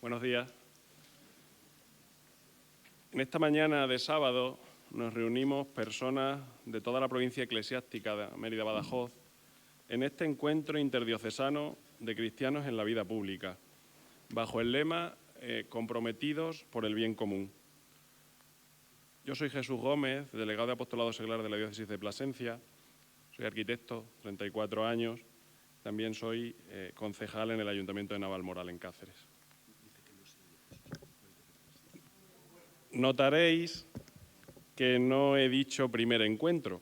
Buenos días. En esta mañana de sábado nos reunimos personas de toda la provincia eclesiástica de Mérida-Badajoz en este encuentro interdiocesano de cristianos en la vida pública, bajo el lema comprometidos por el bien común. Yo soy Jesús Gómez, delegado de Apostolado Seglar de la Diócesis de Plasencia, soy arquitecto, 34 años, también soy concejal en el Ayuntamiento de Navalmoral, en Cáceres. Notaréis que no he dicho primer encuentro,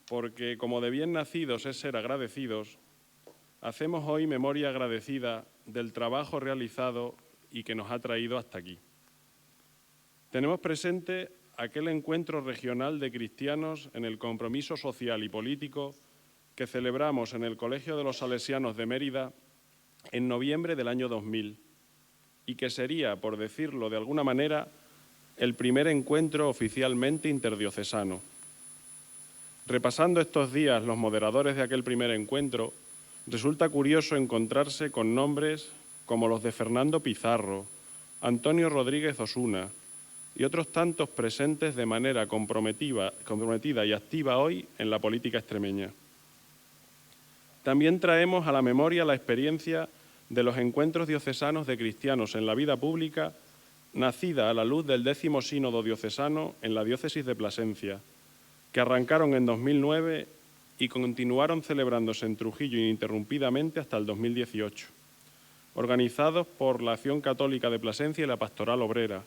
porque como de bien nacidos es ser agradecidos, hacemos hoy memoria agradecida del trabajo realizado y que nos ha traído hasta aquí. Tenemos presente aquel encuentro regional de cristianos en el compromiso social y político que celebramos en el Colegio de los Salesianos de Mérida en noviembre del año 2000 y que sería, por decirlo de alguna manera, el primer encuentro oficialmente interdiocesano. Repasando estos días los moderadores de aquel primer encuentro, resulta curioso encontrarse con nombres como los de Fernando Pizarro, Antonio Rodríguez Osuna y otros tantos presentes de manera comprometida y activa hoy en la política extremeña. También traemos a la memoria la experiencia de los encuentros diocesanos de cristianos en la vida pública, nacida a la luz del 10º Sínodo Diocesano en la diócesis de Plasencia, que arrancaron en 2009 y continuaron celebrándose en Trujillo ininterrumpidamente hasta el 2018, organizados por la Acción Católica de Plasencia y la Pastoral Obrera,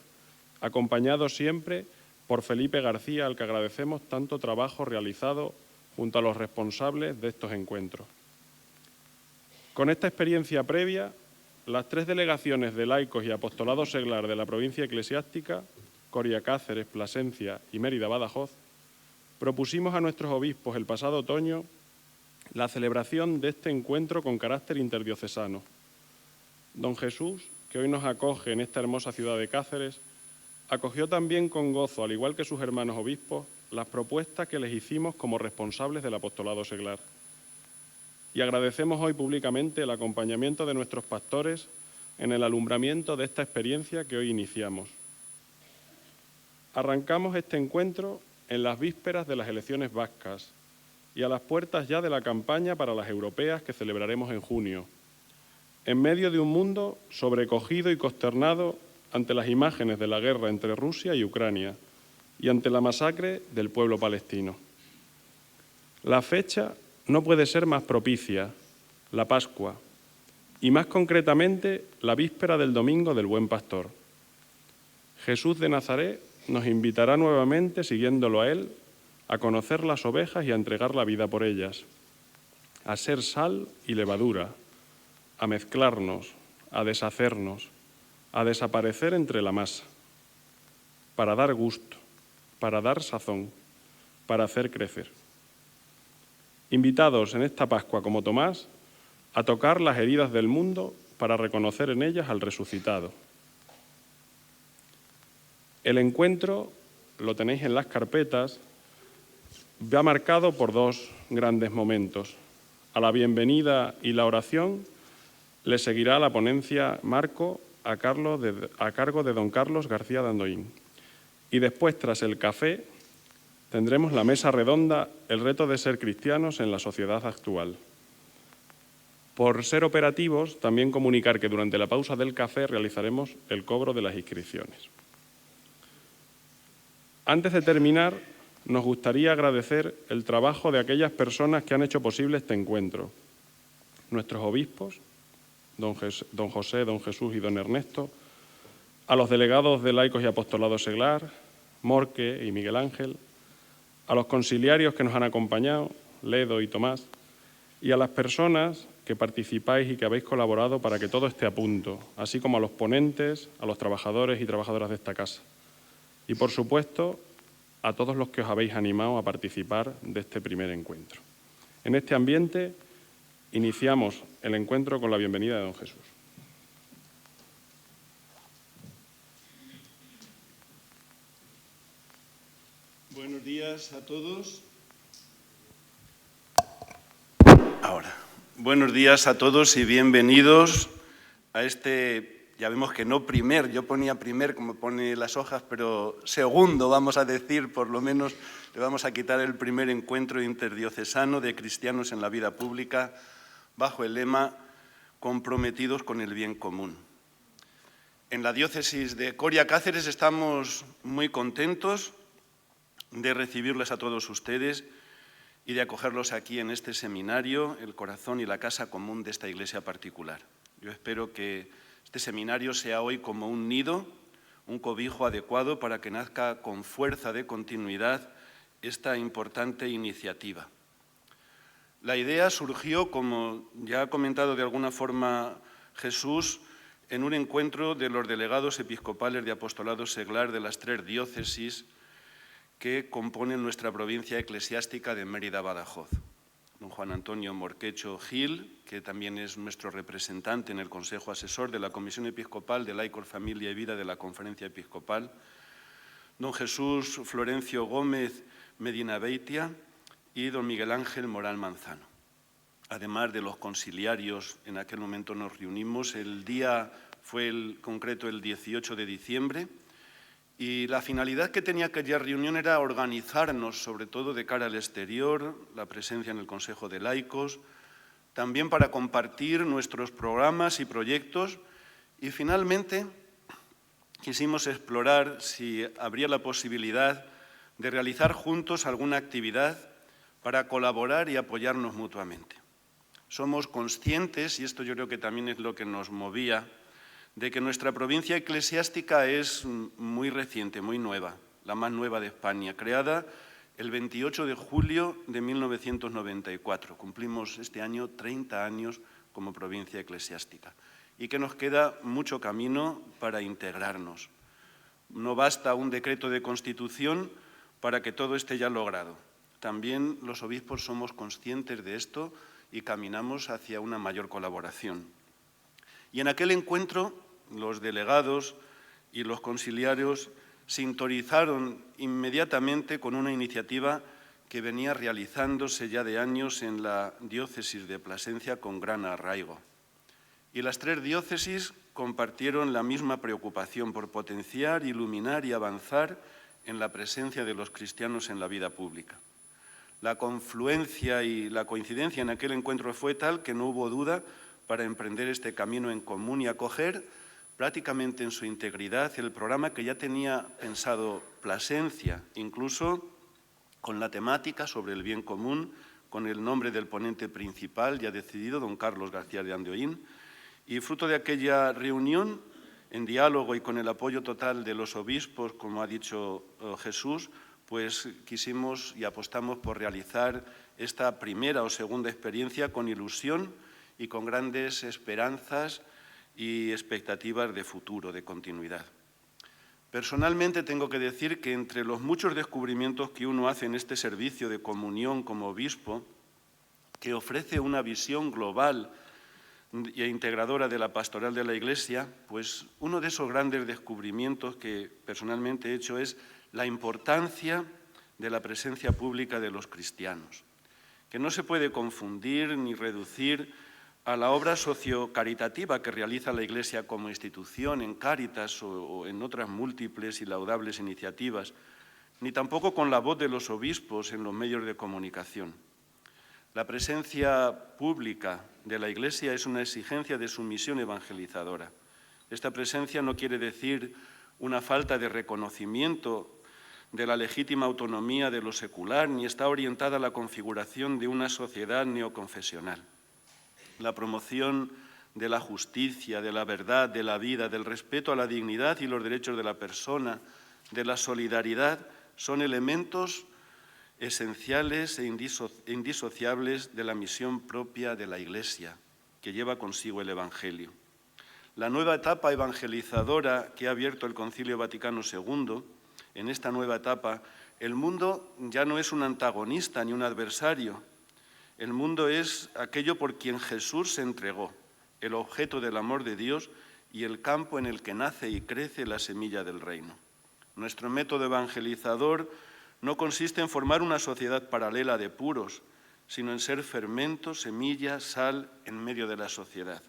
acompañados siempre por Felipe García, al que agradecemos tanto trabajo realizado junto a los responsables de estos encuentros. Con esta experiencia previa, las 3 delegaciones de laicos y apostolado seglar de la provincia eclesiástica, Coria Cáceres, Plasencia y Mérida-Badajoz, propusimos a nuestros obispos el pasado otoño la celebración de este encuentro con carácter interdiocesano. Don Jesús, que hoy nos acoge en esta hermosa ciudad de Cáceres, acogió también con gozo, al igual que sus hermanos obispos, las propuestas que les hicimos como responsables del apostolado seglar. Y agradecemos hoy públicamente el acompañamiento de nuestros pastores en el alumbramiento de esta experiencia que hoy iniciamos. Arrancamos este encuentro en las vísperas de las elecciones vascas y a las puertas ya de la campaña para las europeas que celebraremos en junio, en medio de un mundo sobrecogido y consternado ante las imágenes de la guerra entre Rusia y Ucrania y ante la masacre del pueblo palestino. La fecha no puede ser más propicia, la Pascua, y más concretamente la víspera del Domingo del Buen Pastor. Jesús de Nazaret nos invitará nuevamente, siguiéndolo a Él, a conocer las ovejas y a entregar la vida por ellas, a ser sal y levadura, a mezclarnos, a deshacernos, a desaparecer entre la masa, para dar gusto, para dar sazón, para hacer crecer. Invitados en esta Pascua, como Tomás, a tocar las heridas del mundo para reconocer en ellas al resucitado. El encuentro, lo tenéis en las carpetas, va marcado por 2 grandes momentos. A la bienvenida y la oración le seguirá la ponencia Marco a cargo de don Carlos García de Andoín. Y después, tras el café, tendremos la mesa redonda, el reto de ser cristianos en la sociedad actual. Por ser operativos, también comunicar que durante la pausa del café realizaremos el cobro de las inscripciones. Antes de terminar, nos gustaría agradecer el trabajo de aquellas personas que han hecho posible este encuentro. Nuestros obispos, don José, don Jesús y don Ernesto, a los delegados de Laicos y Apostolado Seglar, Morque y Miguel Ángel, a los conciliarios que nos han acompañado, Ledo y Tomás, y a las personas que participáis y que habéis colaborado para que todo esté a punto, así como a los ponentes, a los trabajadores y trabajadoras de esta casa. Y, por supuesto, a todos los que os habéis animado a participar de este primer encuentro. En este ambiente, iniciamos el encuentro con la bienvenida de don Jesús. Buenos días a todos. Ahora, buenos días a todos y bienvenidos a este ya vemos que no primer, yo ponía primer como pone las hojas, pero segundo, vamos a decir, por lo menos le vamos a quitar el primer encuentro interdiocesano de cristianos en la vida pública bajo el lema comprometidos con el bien común. En la diócesis de Coria Cáceres estamos muy contentos de recibirles a todos ustedes y de acogerlos aquí en este seminario, el corazón y la casa común de esta iglesia particular. Yo espero que este seminario sea hoy como un nido, un cobijo adecuado para que nazca con fuerza de continuidad esta importante iniciativa. La idea surgió, como ya ha comentado de alguna forma Jesús, en un encuentro de los delegados episcopales de apostolado seglar de las 3 diócesis que componen nuestra provincia eclesiástica de Mérida-Badajoz. Don Juan Antonio Morquecho Gil, que también es nuestro representante en el Consejo Asesor de la Comisión Episcopal de Laicos, Familia y Vida de la Conferencia Episcopal, don Jesús Florencio Gómez Medina Beitia y don Miguel Ángel Moral Manzano. Además de los conciliarios, en aquel momento nos reunimos, el día fue concreto el 18 de diciembre, y la finalidad que tenía aquella reunión era organizarnos, sobre todo de cara al exterior, la presencia en el Consejo de Laicos, también para compartir nuestros programas y proyectos, y finalmente quisimos explorar si habría la posibilidad de realizar juntos alguna actividad para colaborar y apoyarnos mutuamente. Somos conscientes, y esto yo creo que también es lo que nos movía, de que nuestra provincia eclesiástica es muy reciente, muy nueva, la más nueva de España, creada el 28 de julio de 1994. Cumplimos este año 30 años como provincia eclesiástica y que nos queda mucho camino para integrarnos. No basta un decreto de constitución para que todo esté ya logrado. También los obispos somos conscientes de esto y caminamos hacia una mayor colaboración. Y en aquel encuentro, los delegados y los conciliarios sintonizaron inmediatamente con una iniciativa que venía realizándose ya de años en la diócesis de Plasencia con gran arraigo. Y las 3 diócesis compartieron la misma preocupación por potenciar, iluminar y avanzar en la presencia de los cristianos en la vida pública. La confluencia y la coincidencia en aquel encuentro fue tal que no hubo duda para emprender este camino en común y acoger prácticamente en su integridad el programa que ya tenía pensado Plasencia, incluso con la temática sobre el bien común, con el nombre del ponente principal ya decidido, don Carlos García de Andoín, y fruto de aquella reunión, en diálogo y con el apoyo total de los obispos, como ha dicho Jesús, pues quisimos y apostamos por realizar esta primera o segunda experiencia con ilusión y con grandes esperanzas y expectativas de futuro, de continuidad. Personalmente tengo que decir que entre los muchos descubrimientos que uno hace en este servicio de comunión como obispo, que ofrece una visión global e integradora de la pastoral de la Iglesia, pues uno de esos grandes descubrimientos que personalmente he hecho es la importancia de la presencia pública de los cristianos, que no se puede confundir ni reducir a la obra sociocaritativa que realiza la Iglesia como institución en Cáritas o en otras múltiples y laudables iniciativas, ni tampoco con la voz de los obispos en los medios de comunicación. La presencia pública de la Iglesia es una exigencia de su misión evangelizadora. Esta presencia no quiere decir una falta de reconocimiento de la legítima autonomía de lo secular, ni está orientada a la configuración de una sociedad neoconfesional. La promoción de la justicia, de la verdad, de la vida, del respeto a la dignidad y los derechos de la persona, de la solidaridad, son elementos esenciales e indisociables de la misión propia de la Iglesia, que lleva consigo el Evangelio. La nueva etapa evangelizadora que ha abierto el Concilio Vaticano II, en esta nueva etapa, el mundo ya no es un antagonista ni un adversario. El mundo es aquello por quien Jesús se entregó, el objeto del amor de Dios y el campo en el que nace y crece la semilla del reino. Nuestro método evangelizador no consiste en formar una sociedad paralela de puros, sino en ser fermento, semilla, sal en medio de la sociedad.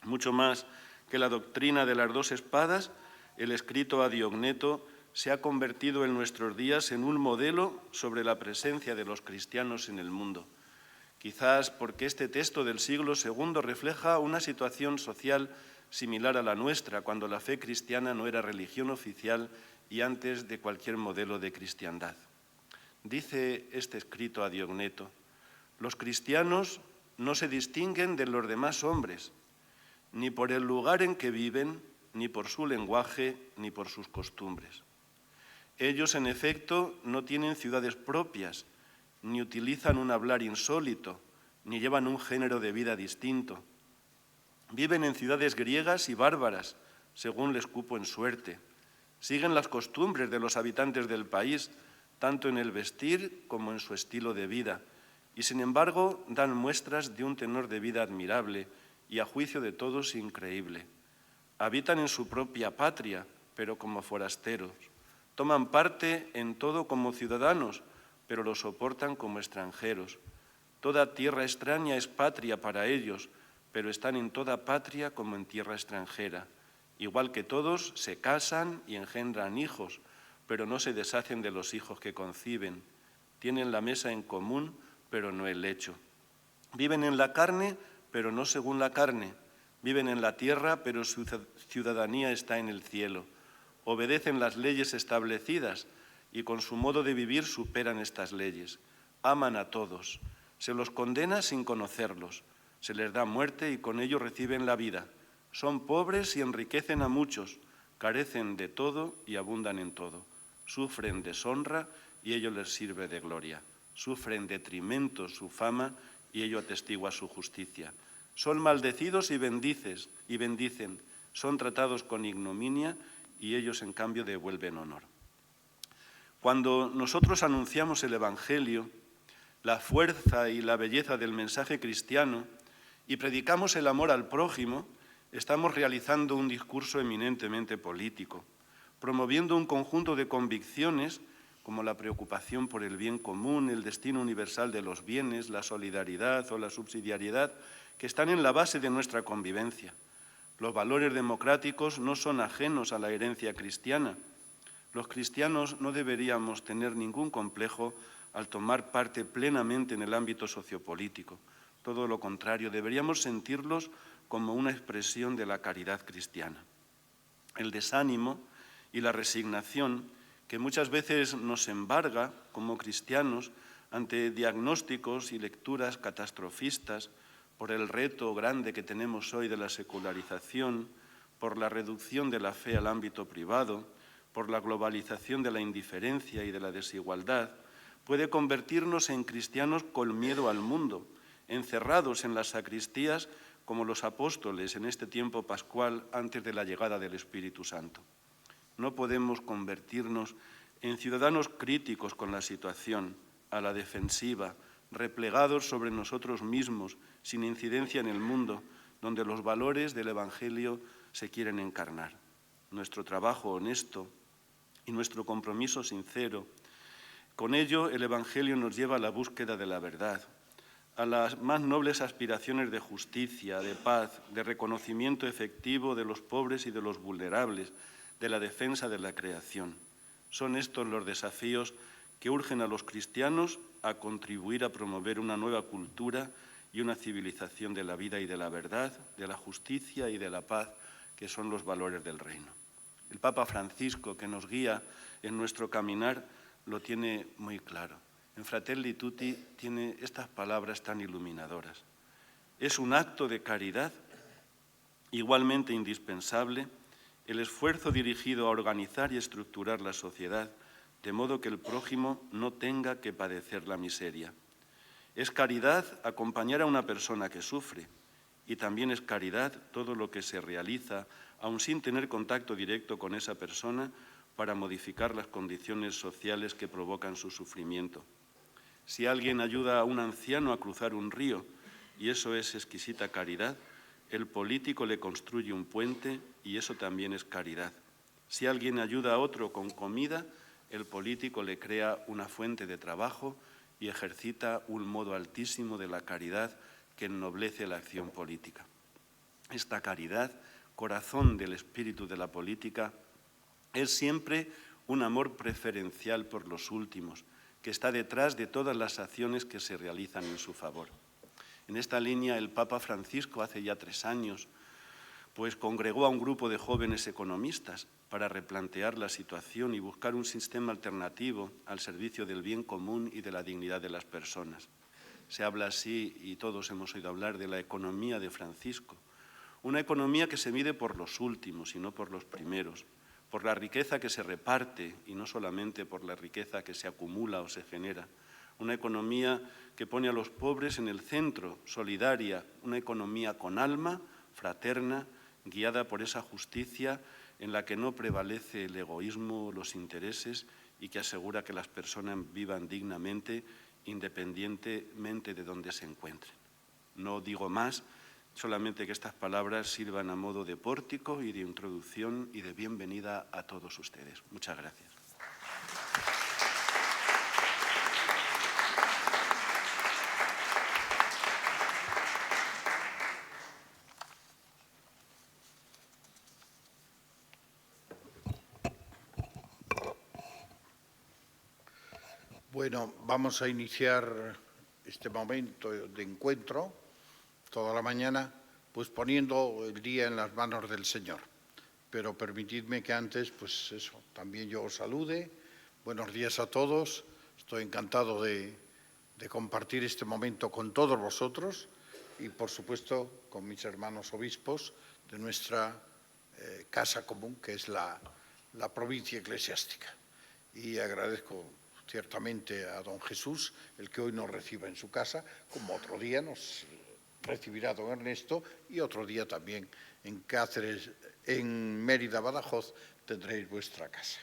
Mucho más que la doctrina de las dos espadas, el escrito a Diogneto, se ha convertido en nuestros días en un modelo sobre la presencia de los cristianos en el mundo. Quizás porque este texto del siglo II refleja una situación social similar a la nuestra, cuando la fe cristiana no era religión oficial y antes de cualquier modelo de cristiandad. Dice este escrito a Diogneto: los cristianos no se distinguen de los demás hombres, ni por el lugar en que viven, ni por su lenguaje, ni por sus costumbres. Ellos, en efecto, no tienen ciudades propias, ni utilizan un hablar insólito, ni llevan un género de vida distinto. Viven en ciudades griegas y bárbaras, según les cupo en suerte. Siguen las costumbres de los habitantes del país, tanto en el vestir como en su estilo de vida, y sin embargo dan muestras de un tenor de vida admirable y a juicio de todos increíble. Habitan en su propia patria, pero como forasteros. Toman parte en todo como ciudadanos, pero lo soportan como extranjeros. Toda tierra extraña es patria para ellos, pero están en toda patria como en tierra extranjera. Igual que todos, se casan y engendran hijos, pero no se deshacen de los hijos que conciben. Tienen la mesa en común, pero no el lecho. Viven en la carne, pero no según la carne. Viven en la tierra, pero su ciudadanía está en el cielo. Obedecen las leyes establecidas y con su modo de vivir superan estas leyes. Aman a todos. Se los condena sin conocerlos. Se les da muerte y con ello reciben la vida. Son pobres y enriquecen a muchos. Carecen de todo y abundan en todo. Sufren deshonra y ello les sirve de gloria. Sufren detrimento su fama y ello atestigua su justicia. Son maldecidos y bendicen. Son tratados con ignominia y ellos en cambio devuelven honor. Cuando nosotros anunciamos el Evangelio, la fuerza y la belleza del mensaje cristiano y predicamos el amor al prójimo, estamos realizando un discurso eminentemente político, promoviendo un conjunto de convicciones como la preocupación por el bien común, el destino universal de los bienes, la solidaridad o la subsidiariedad, que están en la base de nuestra convivencia. Los valores democráticos no son ajenos a la herencia cristiana. Los cristianos no deberíamos tener ningún complejo al tomar parte plenamente en el ámbito sociopolítico. Todo lo contrario, deberíamos sentirlos como una expresión de la caridad cristiana. El desánimo y la resignación que muchas veces nos embarga como cristianos ante diagnósticos y lecturas catastrofistas por el reto grande que tenemos hoy de la secularización, por la reducción de la fe al ámbito privado, por la globalización de la indiferencia y de la desigualdad, puede convertirnos en cristianos con miedo al mundo, encerrados en las sacristías como los apóstoles en este tiempo pascual antes de la llegada del Espíritu Santo. No podemos convertirnos en ciudadanos críticos con la situación, a la defensiva, replegados sobre nosotros mismos, sin incidencia en el mundo, donde los valores del Evangelio se quieren encarnar. Nuestro trabajo honesto y nuestro compromiso sincero, con ello el Evangelio nos lleva a la búsqueda de la verdad, a las más nobles aspiraciones de justicia, de paz, de reconocimiento efectivo de los pobres y de los vulnerables, de la defensa de la creación. Son estos los desafíos que urgen a los cristianos a contribuir a promover una nueva cultura y una civilización de la vida y de la verdad, de la justicia y de la paz, que son los valores del reino. El Papa Francisco, que nos guía en nuestro caminar, lo tiene muy claro. En Fratelli Tutti tiene estas palabras tan iluminadoras. Es un acto de caridad igualmente indispensable el esfuerzo dirigido a organizar y estructurar la sociedad de modo que el prójimo no tenga que padecer la miseria. Es caridad acompañar a una persona que sufre y también es caridad todo lo que se realiza, aun sin tener contacto directo con esa persona, para modificar las condiciones sociales que provocan su sufrimiento. Si alguien ayuda a un anciano a cruzar un río, y eso es exquisita caridad, el político le construye un puente y eso también es caridad. Si alguien ayuda a otro con comida, el político le crea una fuente de trabajo y ejercita un modo altísimo de la caridad que ennoblece la acción política. Esta caridad corazón del espíritu de la política, es siempre un amor preferencial por los últimos, que está detrás de todas las acciones que se realizan en su favor. En esta línea, el Papa Francisco, hace ya 3 años, pues congregó a un grupo de jóvenes economistas para replantear la situación y buscar un sistema alternativo al servicio del bien común y de la dignidad de las personas. Se habla así, y todos hemos oído hablar, de la economía de Francisco, una economía que se mide por los últimos y no por los primeros, por la riqueza que se reparte y no solamente por la riqueza que se acumula o se genera, una economía que pone a los pobres en el centro, solidaria, una economía con alma, fraterna, guiada por esa justicia en la que no prevalece el egoísmo o los intereses y que asegura que las personas vivan dignamente, independientemente de donde se encuentren. No digo más, solamente que estas palabras sirvan a modo de pórtico y de introducción y de bienvenida a todos ustedes. Muchas gracias. Bueno, vamos a iniciar este momento de encuentro toda la mañana, pues poniendo el día en las manos del Señor. Pero permitidme que antes, pues eso, también yo os salude. Buenos días a todos. Estoy encantado de compartir este momento con todos vosotros y, por supuesto, con mis hermanos obispos de nuestra casa común, que es la provincia eclesiástica. Y agradezco ciertamente a don Jesús el que hoy nos reciba en su casa, como otro día nos recibirá don Ernesto y otro día también en Cáceres, en Mérida, Badajoz, tendréis vuestra casa.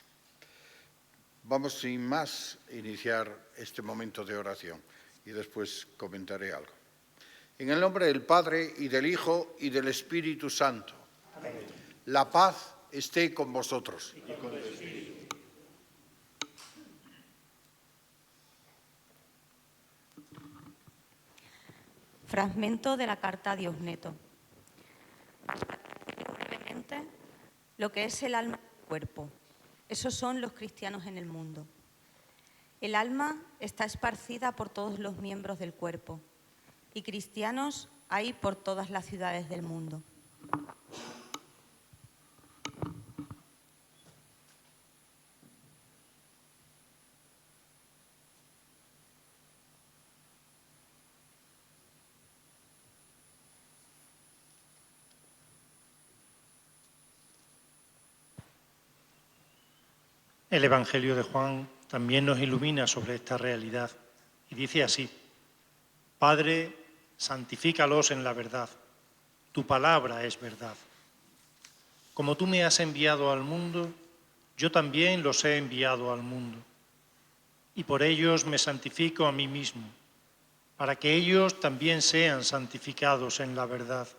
Vamos sin más a iniciar este momento de oración y después comentaré algo. En el nombre del Padre y del Hijo y del Espíritu Santo. Amén. La paz esté con vosotros. Y con el Espíritu. Fragmento de la carta a Diosneto. Brevemente, lo que es el alma y el cuerpo. Esos son los cristianos en el mundo. El alma está esparcida por todos los miembros del cuerpo y cristianos hay por todas las ciudades del mundo. El Evangelio de Juan también nos ilumina sobre esta realidad y dice así: Padre, santifícalos en la verdad, tu palabra es verdad. Como tú me has enviado al mundo, yo también los he enviado al mundo. Y por ellos me santifico a mí mismo, para que ellos también sean santificados en la verdad.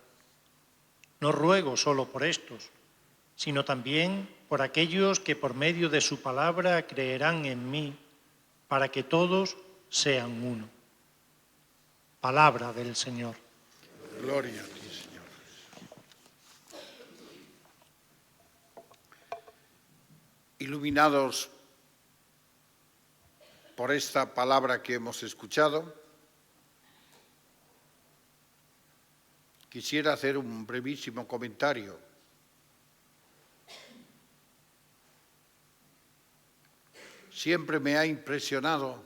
No ruego solo por estos, sino también por aquellos que por medio de su palabra creerán en mí, para que todos sean uno. Palabra del Señor. Gloria a ti, Señor. Iluminados por esta palabra que hemos escuchado, quisiera hacer un brevísimo comentario. Siempre me ha impresionado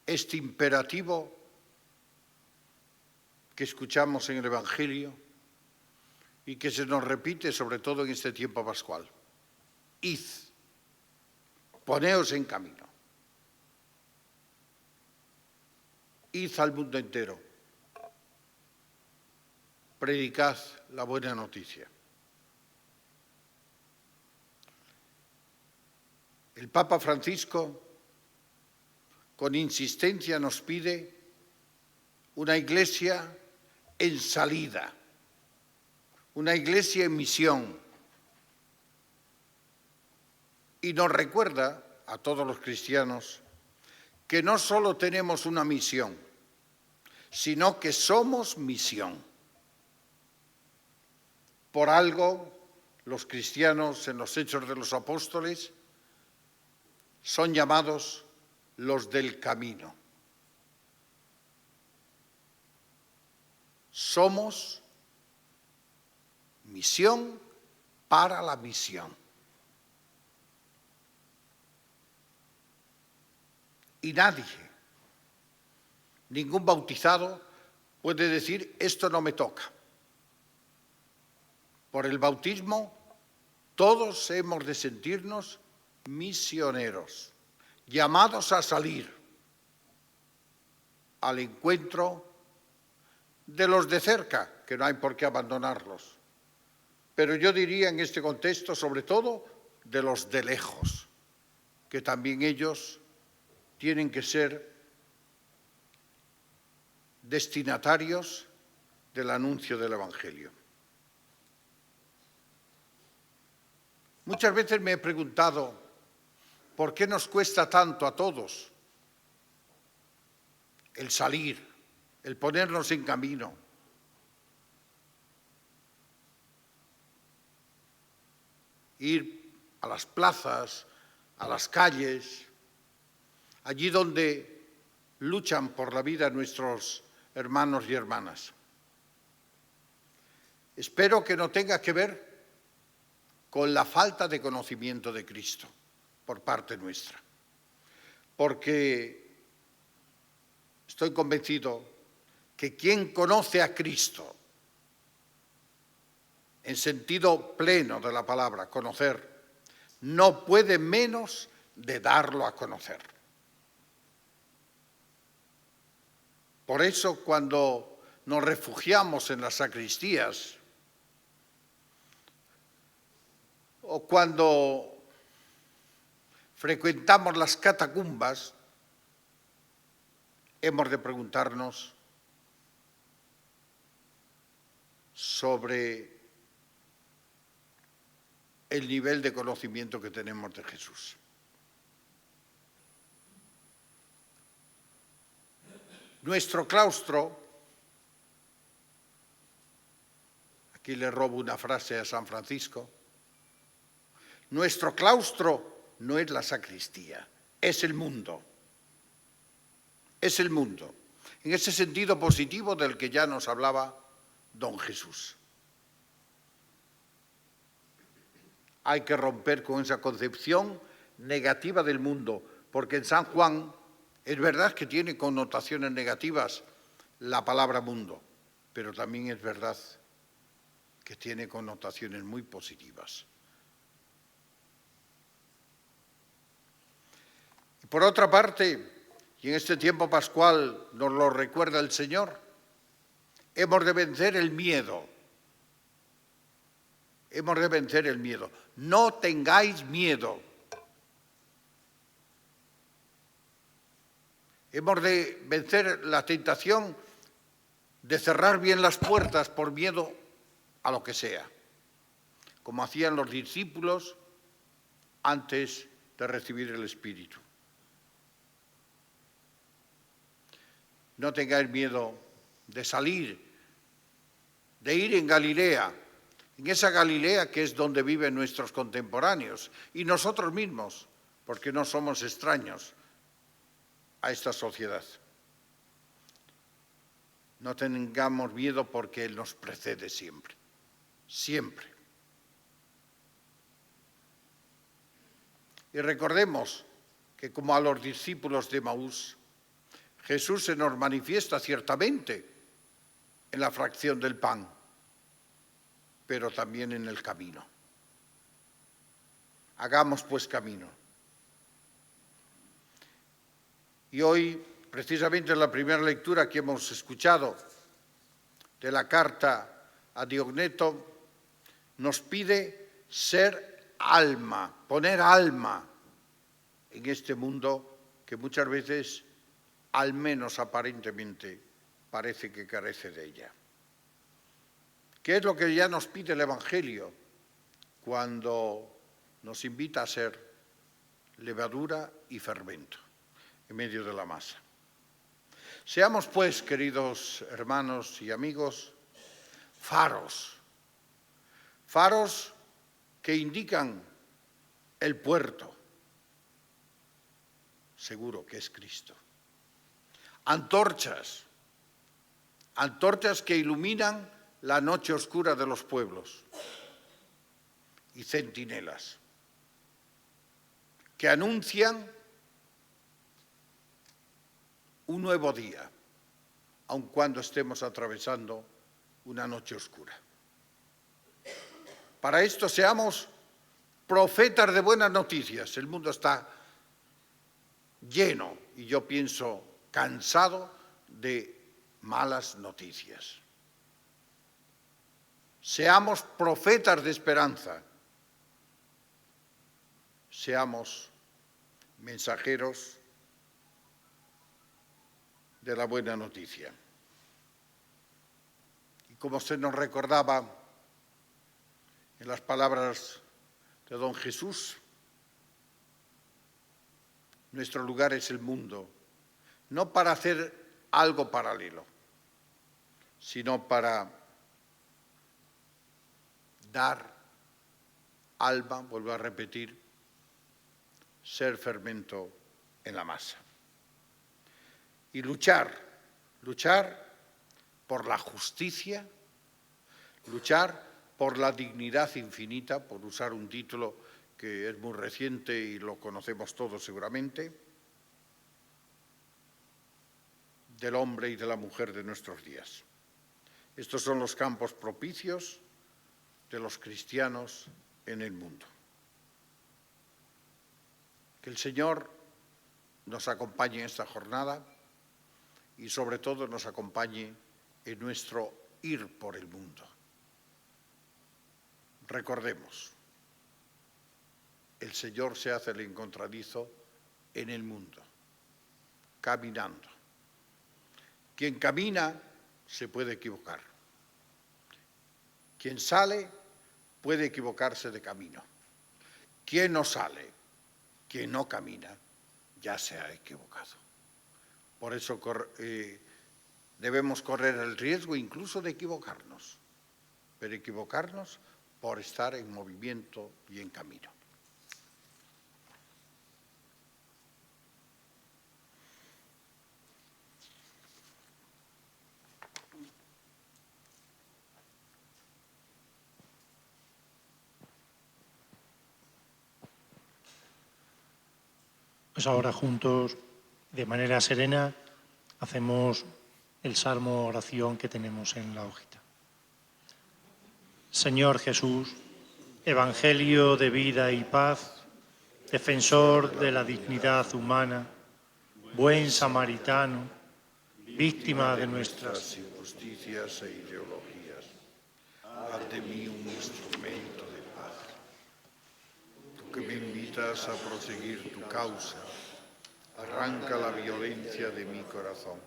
este imperativo que escuchamos en el Evangelio y que se nos repite sobre todo en este tiempo pascual. Id, poneos en camino. Id al mundo entero. Predicad la buena noticia. El Papa Francisco, con insistencia, nos pide una iglesia en salida, una iglesia en misión. Y nos recuerda a todos los cristianos que no solo tenemos una misión, sino que somos misión. Por algo, los cristianos en los Hechos de los Apóstoles son llamados los del camino. Somos misión para la misión. Y nadie, ningún bautizado puede decir, esto no me toca. Por el bautismo, todos hemos de sentirnos misioneros, llamados a salir al encuentro de los de cerca, que no hay por qué abandonarlos. Pero yo diría en este contexto, sobre todo, de los de lejos, que también ellos tienen que ser destinatarios del anuncio del Evangelio. Muchas veces me he preguntado, ¿por qué nos cuesta tanto a todos el salir, el ponernos en camino? Ir a las plazas, a las calles, allí donde luchan por la vida nuestros hermanos y hermanas. Espero que no tenga que ver con la falta de conocimiento de Cristo por parte nuestra, porque estoy convencido que quien conoce a Cristo, en sentido pleno de la palabra, conocer, no puede menos de darlo a conocer. Por eso, cuando nos refugiamos en las sacristías o cuando frecuentamos las catacumbas, hemos de preguntarnos sobre el nivel de conocimiento que tenemos de Jesús. Nuestro claustro, aquí le robo una frase a San Francisco, nuestro claustro no es la sacristía, es el mundo. Es el mundo, en ese sentido positivo del que ya nos hablaba don Jesús. Hay que romper con esa concepción negativa del mundo, porque en San Juan es verdad que tiene connotaciones negativas la palabra mundo, pero también es verdad que tiene connotaciones muy positivas. Y por otra parte, y en este tiempo pascual nos lo recuerda el Señor, hemos de vencer el miedo. Hemos de vencer el miedo. No tengáis miedo. Hemos de vencer la tentación de cerrar bien las puertas por miedo a lo que sea, como hacían los discípulos antes de recibir el Espíritu. No tengáis miedo de salir, de ir en Galilea, en esa Galilea que es donde viven nuestros contemporáneos y nosotros mismos, porque no somos extraños a esta sociedad. No tengamos miedo porque Él nos precede siempre, siempre. Y recordemos que como a los discípulos de Emaús, Jesús se nos manifiesta ciertamente en la fracción del pan, pero también en el camino. Hagamos pues camino. Y hoy, precisamente en la primera lectura que hemos escuchado de la carta a Diogneto, nos pide ser alma, poner alma en este mundo que muchas veces, al menos aparentemente, parece que carece de ella. ¿Qué es lo que ya nos pide el Evangelio cuando nos invita a ser levadura y fermento en medio de la masa? Seamos pues, queridos hermanos y amigos, faros, faros que indican el puerto, seguro que es Cristo. Antorchas que iluminan la noche oscura de los pueblos, y centinelas que anuncian un nuevo día, aun cuando estemos atravesando una noche oscura. Para esto seamos profetas de buenas noticias. El mundo está lleno, y yo pienso cansado, de malas noticias. Seamos profetas de esperanza. Seamos mensajeros de la buena noticia. Y como se nos recordaba en las palabras de don Jesús, nuestro lugar es el mundo, no para hacer algo paralelo, sino para dar alma, vuelvo a repetir, ser fermento en la masa. Y luchar por la justicia, luchar por la dignidad infinita, por usar un título que es muy reciente y lo conocemos todos seguramente, del hombre y de la mujer de nuestros días. Estos son los campos propicios de los cristianos en el mundo. Que el Señor nos acompañe en esta jornada y sobre todo nos acompañe en nuestro ir por el mundo. Recordemos, el Señor se hace el encontradizo en el mundo, caminando. Quien camina se puede equivocar. Quien sale puede equivocarse de camino. Quien no sale, quien no camina, ya se ha equivocado. Por eso debemos correr el riesgo incluso de equivocarnos, pero equivocarnos por estar en movimiento y en camino. Pues ahora juntos, de manera serena, hacemos el salmo oración que tenemos en la hojita. Señor Jesús, Evangelio de vida y paz, defensor de la dignidad humana, buen samaritano, víctima de nuestras injusticias e ideologías, haz de mí un instrumento de paz. Tú que me invitas a proseguir tu causa, arranca la violencia de mi corazón.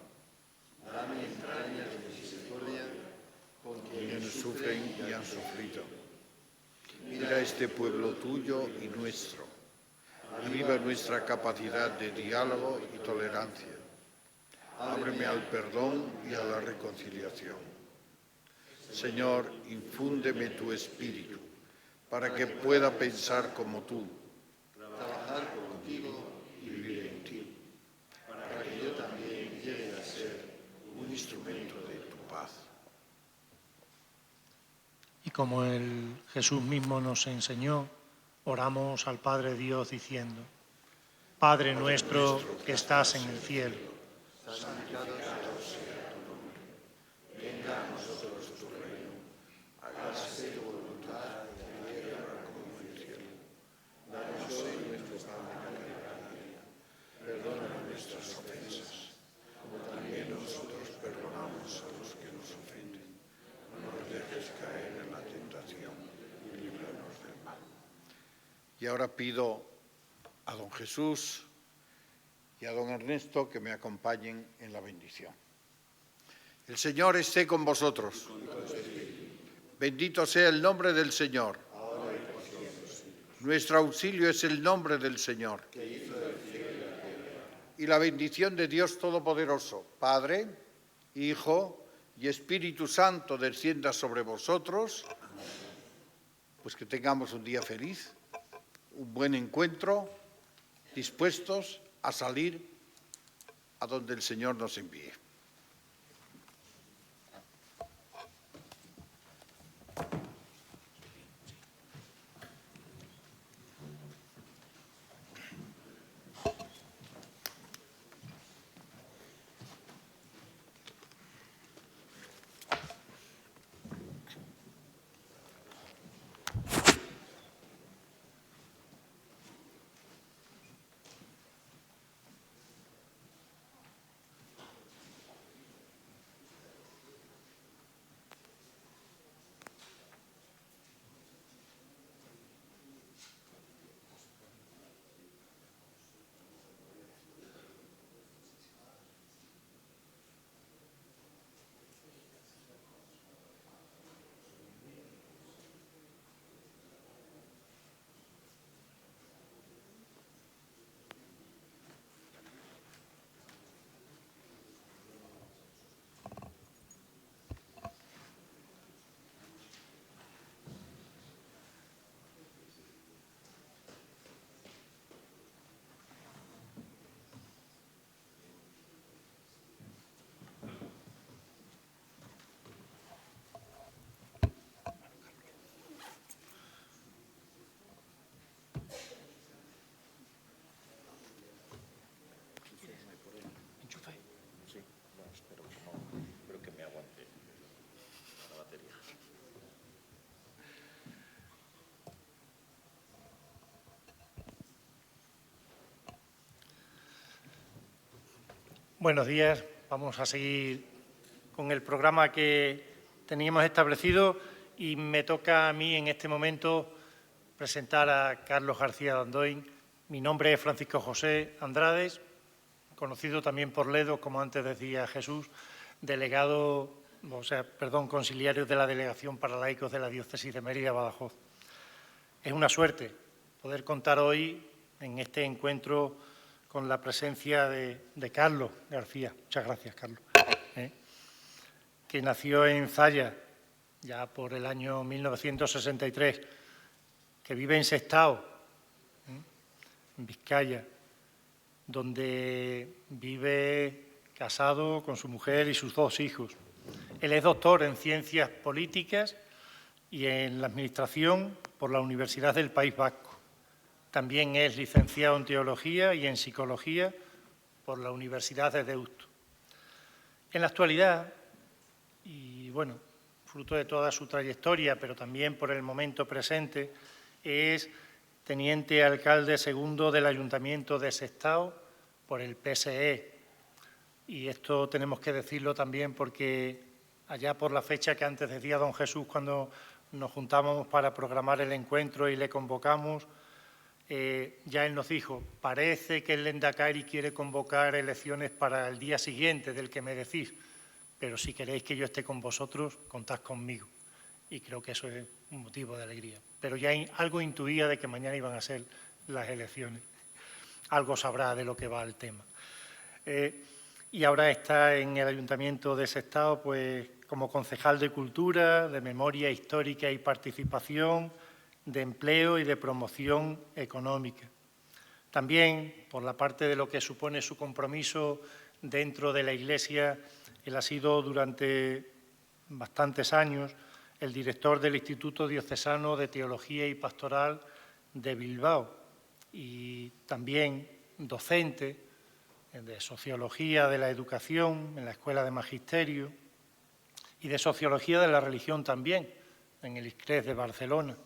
Dame entrañas de misericordia con quienes sufren y han sufrido. Mira este pueblo tuyo y nuestro. Aviva nuestra capacidad de diálogo y tolerancia. Ábreme al perdón y a la reconciliación. Señor, infúndeme tu espíritu para que pueda pensar como tú, trabajar contigo y vivir en ti, para que yo también llegue a ser un instrumento de tu paz. Y como el Jesús mismo nos enseñó, oramos al Padre Dios diciendo: Padre nuestro que estás en el cielo, Santificado sea tu nombre. Venga a nosotros tu reino. Hágase tu voluntad en la tierra como en el cielo. Danos hoy nuestro pan de cada día. Perdona nuestras ofensas, como también nosotros perdonamos a los que nos ofenden. No nos dejes caer en la tentación y líbranos del mal. Y ahora pido a don Jesús y a don Ernesto que me acompañen en la bendición. El Señor esté con vosotros. Bendito sea el nombre del Señor. Nuestro auxilio es el nombre del Señor. Y la bendición de Dios Todopoderoso, Padre, Hijo y Espíritu Santo, descienda sobre vosotros pues que tengamos un día feliz, un buen encuentro, dispuestos a salir a donde el Señor nos envíe. Buenos días. Vamos a seguir con el programa que teníamos establecido y me toca a mí en este momento presentar a Carlos García de Andoin. Mi nombre es Francisco José Andrades, conocido también por Ledo, como antes decía Jesús, conciliario de la Delegación para Laicos de la Diócesis de Mérida-Badajoz. Es una suerte poder contar hoy en este encuentro con la presencia de Carlos García. Muchas gracias, Carlos. Que nació en Zalla, ya por el año 1963, que vive en Sestao, en Vizcaya, donde vive casado con su mujer y sus 2 hijos. Él es doctor en Ciencias Políticas y en la Administración por la Universidad del País Vasco. También es licenciado en Teología y en Psicología por la Universidad de Deusto. En la actualidad, y bueno, fruto de toda su trayectoria, pero también por el momento presente, es teniente alcalde segundo del Ayuntamiento de Sestao por el PSE. Y esto tenemos que decirlo también porque allá por la fecha que antes decía don Jesús, cuando nos juntábamos para programar el encuentro y le convocamos, ya él nos dijo, parece que el Lendakari quiere convocar elecciones para el día siguiente del que me decís, pero si queréis que yo esté con vosotros, contad conmigo. Y creo que eso es un motivo de alegría. Pero ya algo intuía de que mañana iban a ser las elecciones. Algo sabrá de lo que va el tema. Y ahora está en el Ayuntamiento de Sestao, pues, como concejal de Cultura, de Memoria Histórica y Participación, de Empleo y de Promoción Económica. También, por la parte de lo que supone su compromiso dentro de la Iglesia, él ha sido durante bastantes años el director del Instituto Diocesano de Teología y Pastoral de Bilbao y también docente de Sociología de la Educación en la Escuela de Magisterio y de Sociología de la Religión también en el ISCRES de Barcelona.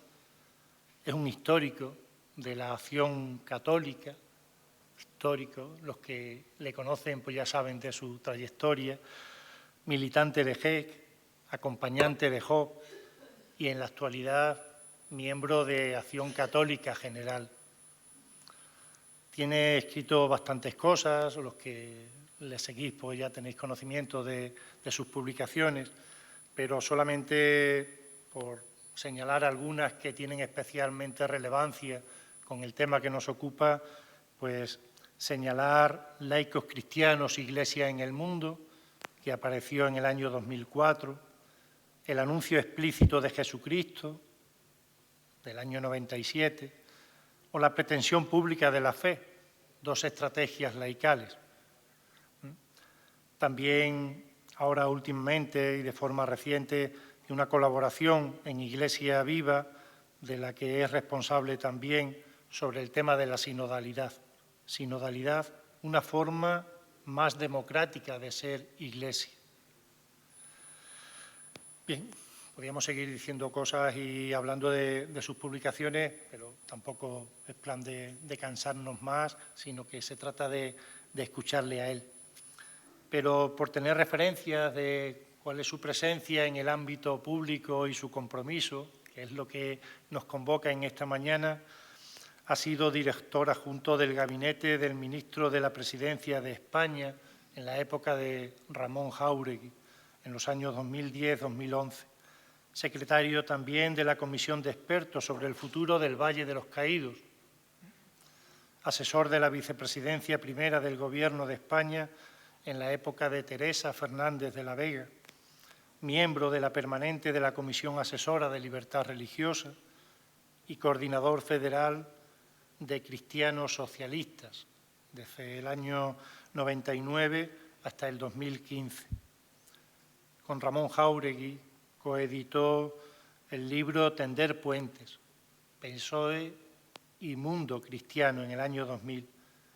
Es un histórico de la acción católica, histórico, los que le conocen pues ya saben de su trayectoria, militante de GEC, acompañante de JOB y en la actualidad miembro de Acción Católica General. Tiene escrito bastantes cosas, los que le seguís pues ya tenéis conocimiento de sus publicaciones, pero solamente por señalar algunas que tienen especialmente relevancia con el tema que nos ocupa, pues señalar Laicos Cristianos, Iglesia en el Mundo, que apareció en el año 2004, El Anuncio Explícito de Jesucristo, del año 97, o La pretensión pública de la fe, 2 estrategias laicales. También, ahora últimamente y de forma reciente, una colaboración en Iglesia Viva, de la que es responsable también, sobre el tema de la sinodalidad. Sinodalidad, una forma más democrática de ser Iglesia. Bien, podríamos seguir diciendo cosas y hablando de sus publicaciones, pero tampoco es plan de cansarnos más, sino que se trata de escucharle a él. Pero por tener referencias de cuál es su presencia en el ámbito público y su compromiso, que es lo que nos convoca en esta mañana, ha sido director adjunto del gabinete del ministro de la Presidencia de España en la época de Ramón Jáuregui, en los años 2010-2011. Secretario también de la Comisión de Expertos sobre el futuro del Valle de los Caídos. Asesor de la Vicepresidencia Primera del Gobierno de España en la época de Teresa Fernández de la Vega. Miembro de la permanente de la Comisión Asesora de Libertad Religiosa y coordinador federal de Cristianos Socialistas, desde el año 99 hasta el 2015. Con Ramón Jáuregui coeditó el libro Tender Puentes, PSOE y Mundo Cristiano en el año 2000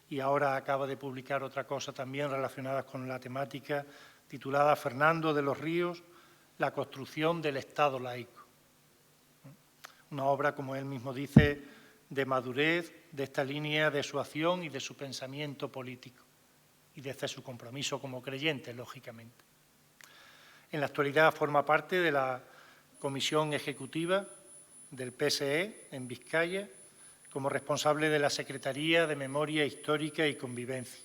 y ahora acaba de publicar otra cosa también relacionada con la temática titulada Fernando de los Ríos, la construcción del Estado laico. Una obra, como él mismo dice, de madurez de esta línea de su acción y de su pensamiento político y desde su compromiso como creyente, lógicamente. En la actualidad forma parte de la Comisión Ejecutiva del PSE en Vizcaya como responsable de la Secretaría de Memoria Histórica y Convivencia.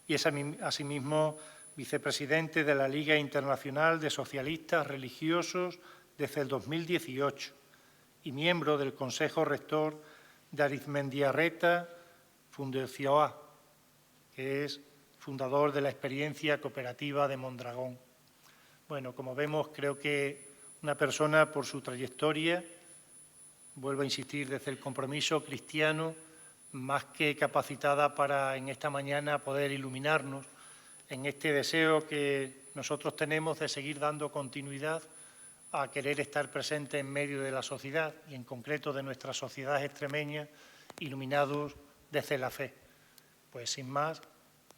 Y es asimismo vicepresidente de la Liga Internacional de Socialistas Religiosos desde el 2018 y miembro del Consejo Rector de Arizmendiarreta Fundación, que es fundador de la experiencia cooperativa de Mondragón. Bueno, como vemos, creo que una persona por su trayectoria, vuelvo a insistir, desde el compromiso cristiano, más que capacitada para en esta mañana poder iluminarnos en este deseo que nosotros tenemos de seguir dando continuidad a querer estar presente en medio de la sociedad y en concreto de nuestra sociedad extremeña, iluminados desde la fe. Pues sin más,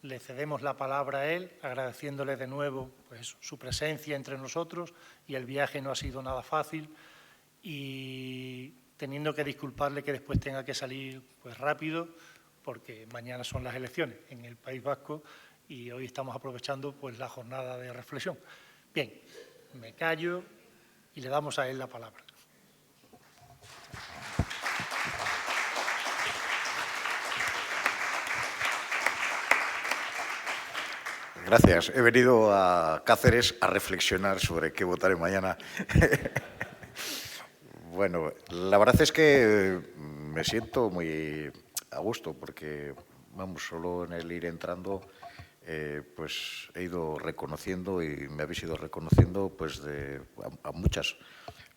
le cedemos la palabra a él, agradeciéndole de nuevo pues, su presencia entre nosotros, y el viaje no ha sido nada fácil, y teniendo que disculparle que después tenga que salir pues, rápido, porque mañana son las elecciones en el País Vasco y hoy estamos aprovechando pues, la jornada de reflexión. Bien, me callo y le damos a él la palabra. Gracias. He venido a Cáceres a reflexionar sobre qué votaré mañana. Bueno, la verdad es que me siento muy a gusto porque, vamos, solo en el ir entrando, pues he ido reconociendo y me habéis ido reconociendo pues a muchas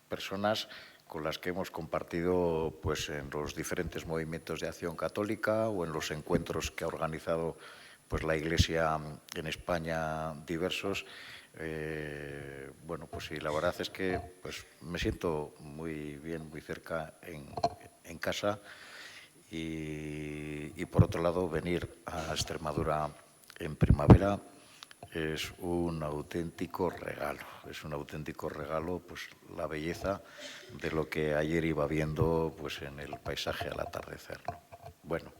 personas con las que hemos compartido pues en los diferentes movimientos de acción católica o en los encuentros que ha organizado pues la Iglesia en España diversos. Bueno, pues sí, la verdad es que pues me siento muy bien, muy cerca en casa y por otro lado venir a Extremadura en primavera es un auténtico regalo. Es un auténtico regalo pues la belleza de lo que ayer iba viendo pues en el paisaje al atardecer, ¿no? Bueno,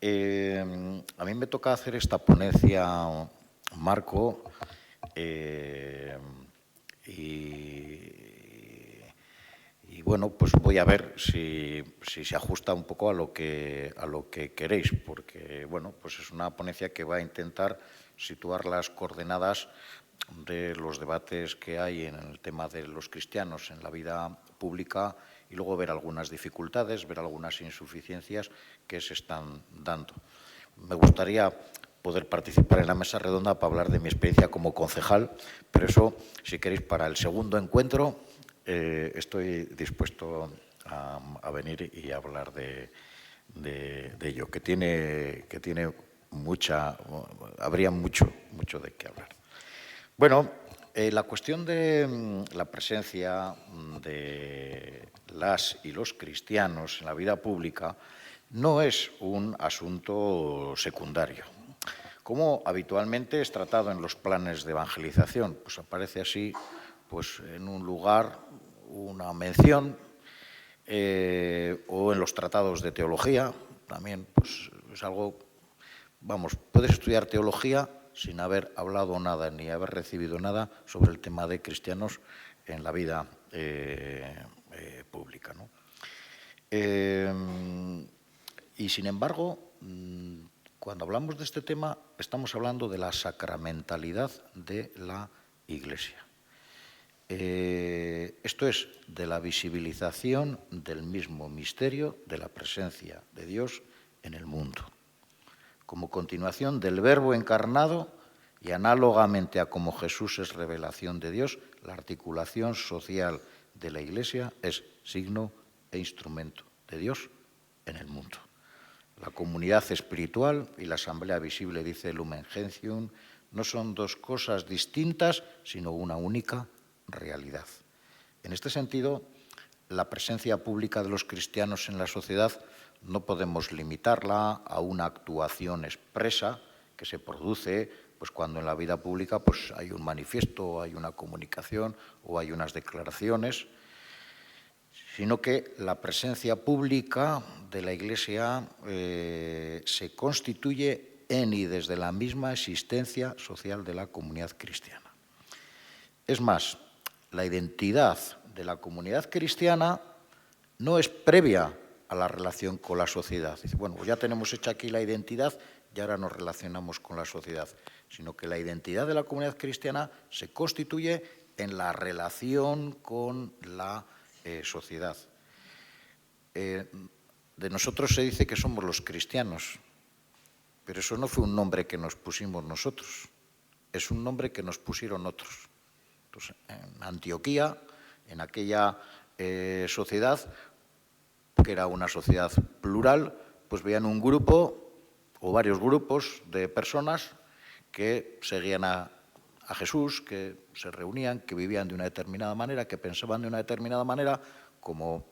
a mí me toca hacer esta ponencia, Marco, y bueno, pues voy a ver si se ajusta un poco a lo que queréis, porque bueno, pues es una ponencia que va a intentar situar las coordenadas de los debates que hay en el tema de los cristianos en la vida pública y luego ver algunas dificultades, ver algunas insuficiencias que se están dando. Me gustaría poder participar en la mesa redonda para hablar de mi experiencia como concejal, pero eso, si queréis, para el segundo encuentro estoy dispuesto a venir y a hablar de ello, que tiene habría mucho de qué hablar. Bueno, la cuestión de la presencia de las y los cristianos en la vida pública no es un asunto secundario. Como habitualmente es tratado en los planes de evangelización, pues aparece así, pues en un lugar, una mención, o en los tratados de teología, también pues es algo, vamos, puedes estudiar teología sin haber hablado nada ni haber recibido nada sobre el tema de cristianos en la vida pública, ¿no? Y sin embargo, cuando hablamos de este tema, estamos hablando de la sacramentalidad de la Iglesia. Esto es, de la visibilización del mismo misterio de la presencia de Dios en el mundo. Como continuación del Verbo encarnado y análogamente a como Jesús es revelación de Dios, la articulación social de la Iglesia es signo e instrumento de Dios en el mundo. La comunidad espiritual y la asamblea visible, dice Lumen Gentium, no son dos cosas distintas, sino una única realidad. En este sentido, la presencia pública de los cristianos en la sociedad no podemos limitarla a una actuación expresa que se produce pues, cuando en la vida pública pues, hay un manifiesto, hay una comunicación o hay unas declaraciones, sino que la presencia pública de la Iglesia se constituye en y desde la misma existencia social de la comunidad cristiana. Es más, la identidad de la comunidad cristiana no es previa a la relación con la sociedad. Dice, bueno, pues ya tenemos hecha aquí la identidad y ahora nos relacionamos con la sociedad, sino que la identidad de la comunidad cristiana se constituye en la relación con la sociedad. De nosotros se dice que somos los cristianos, pero eso no fue un nombre que nos pusimos nosotros, es un nombre que nos pusieron otros. Entonces, en Antioquía, en aquella sociedad, que era una sociedad plural, pues veían un grupo o varios grupos de personas que seguían a Jesús, que se reunían, que vivían de una determinada manera, que pensaban de una determinada manera, como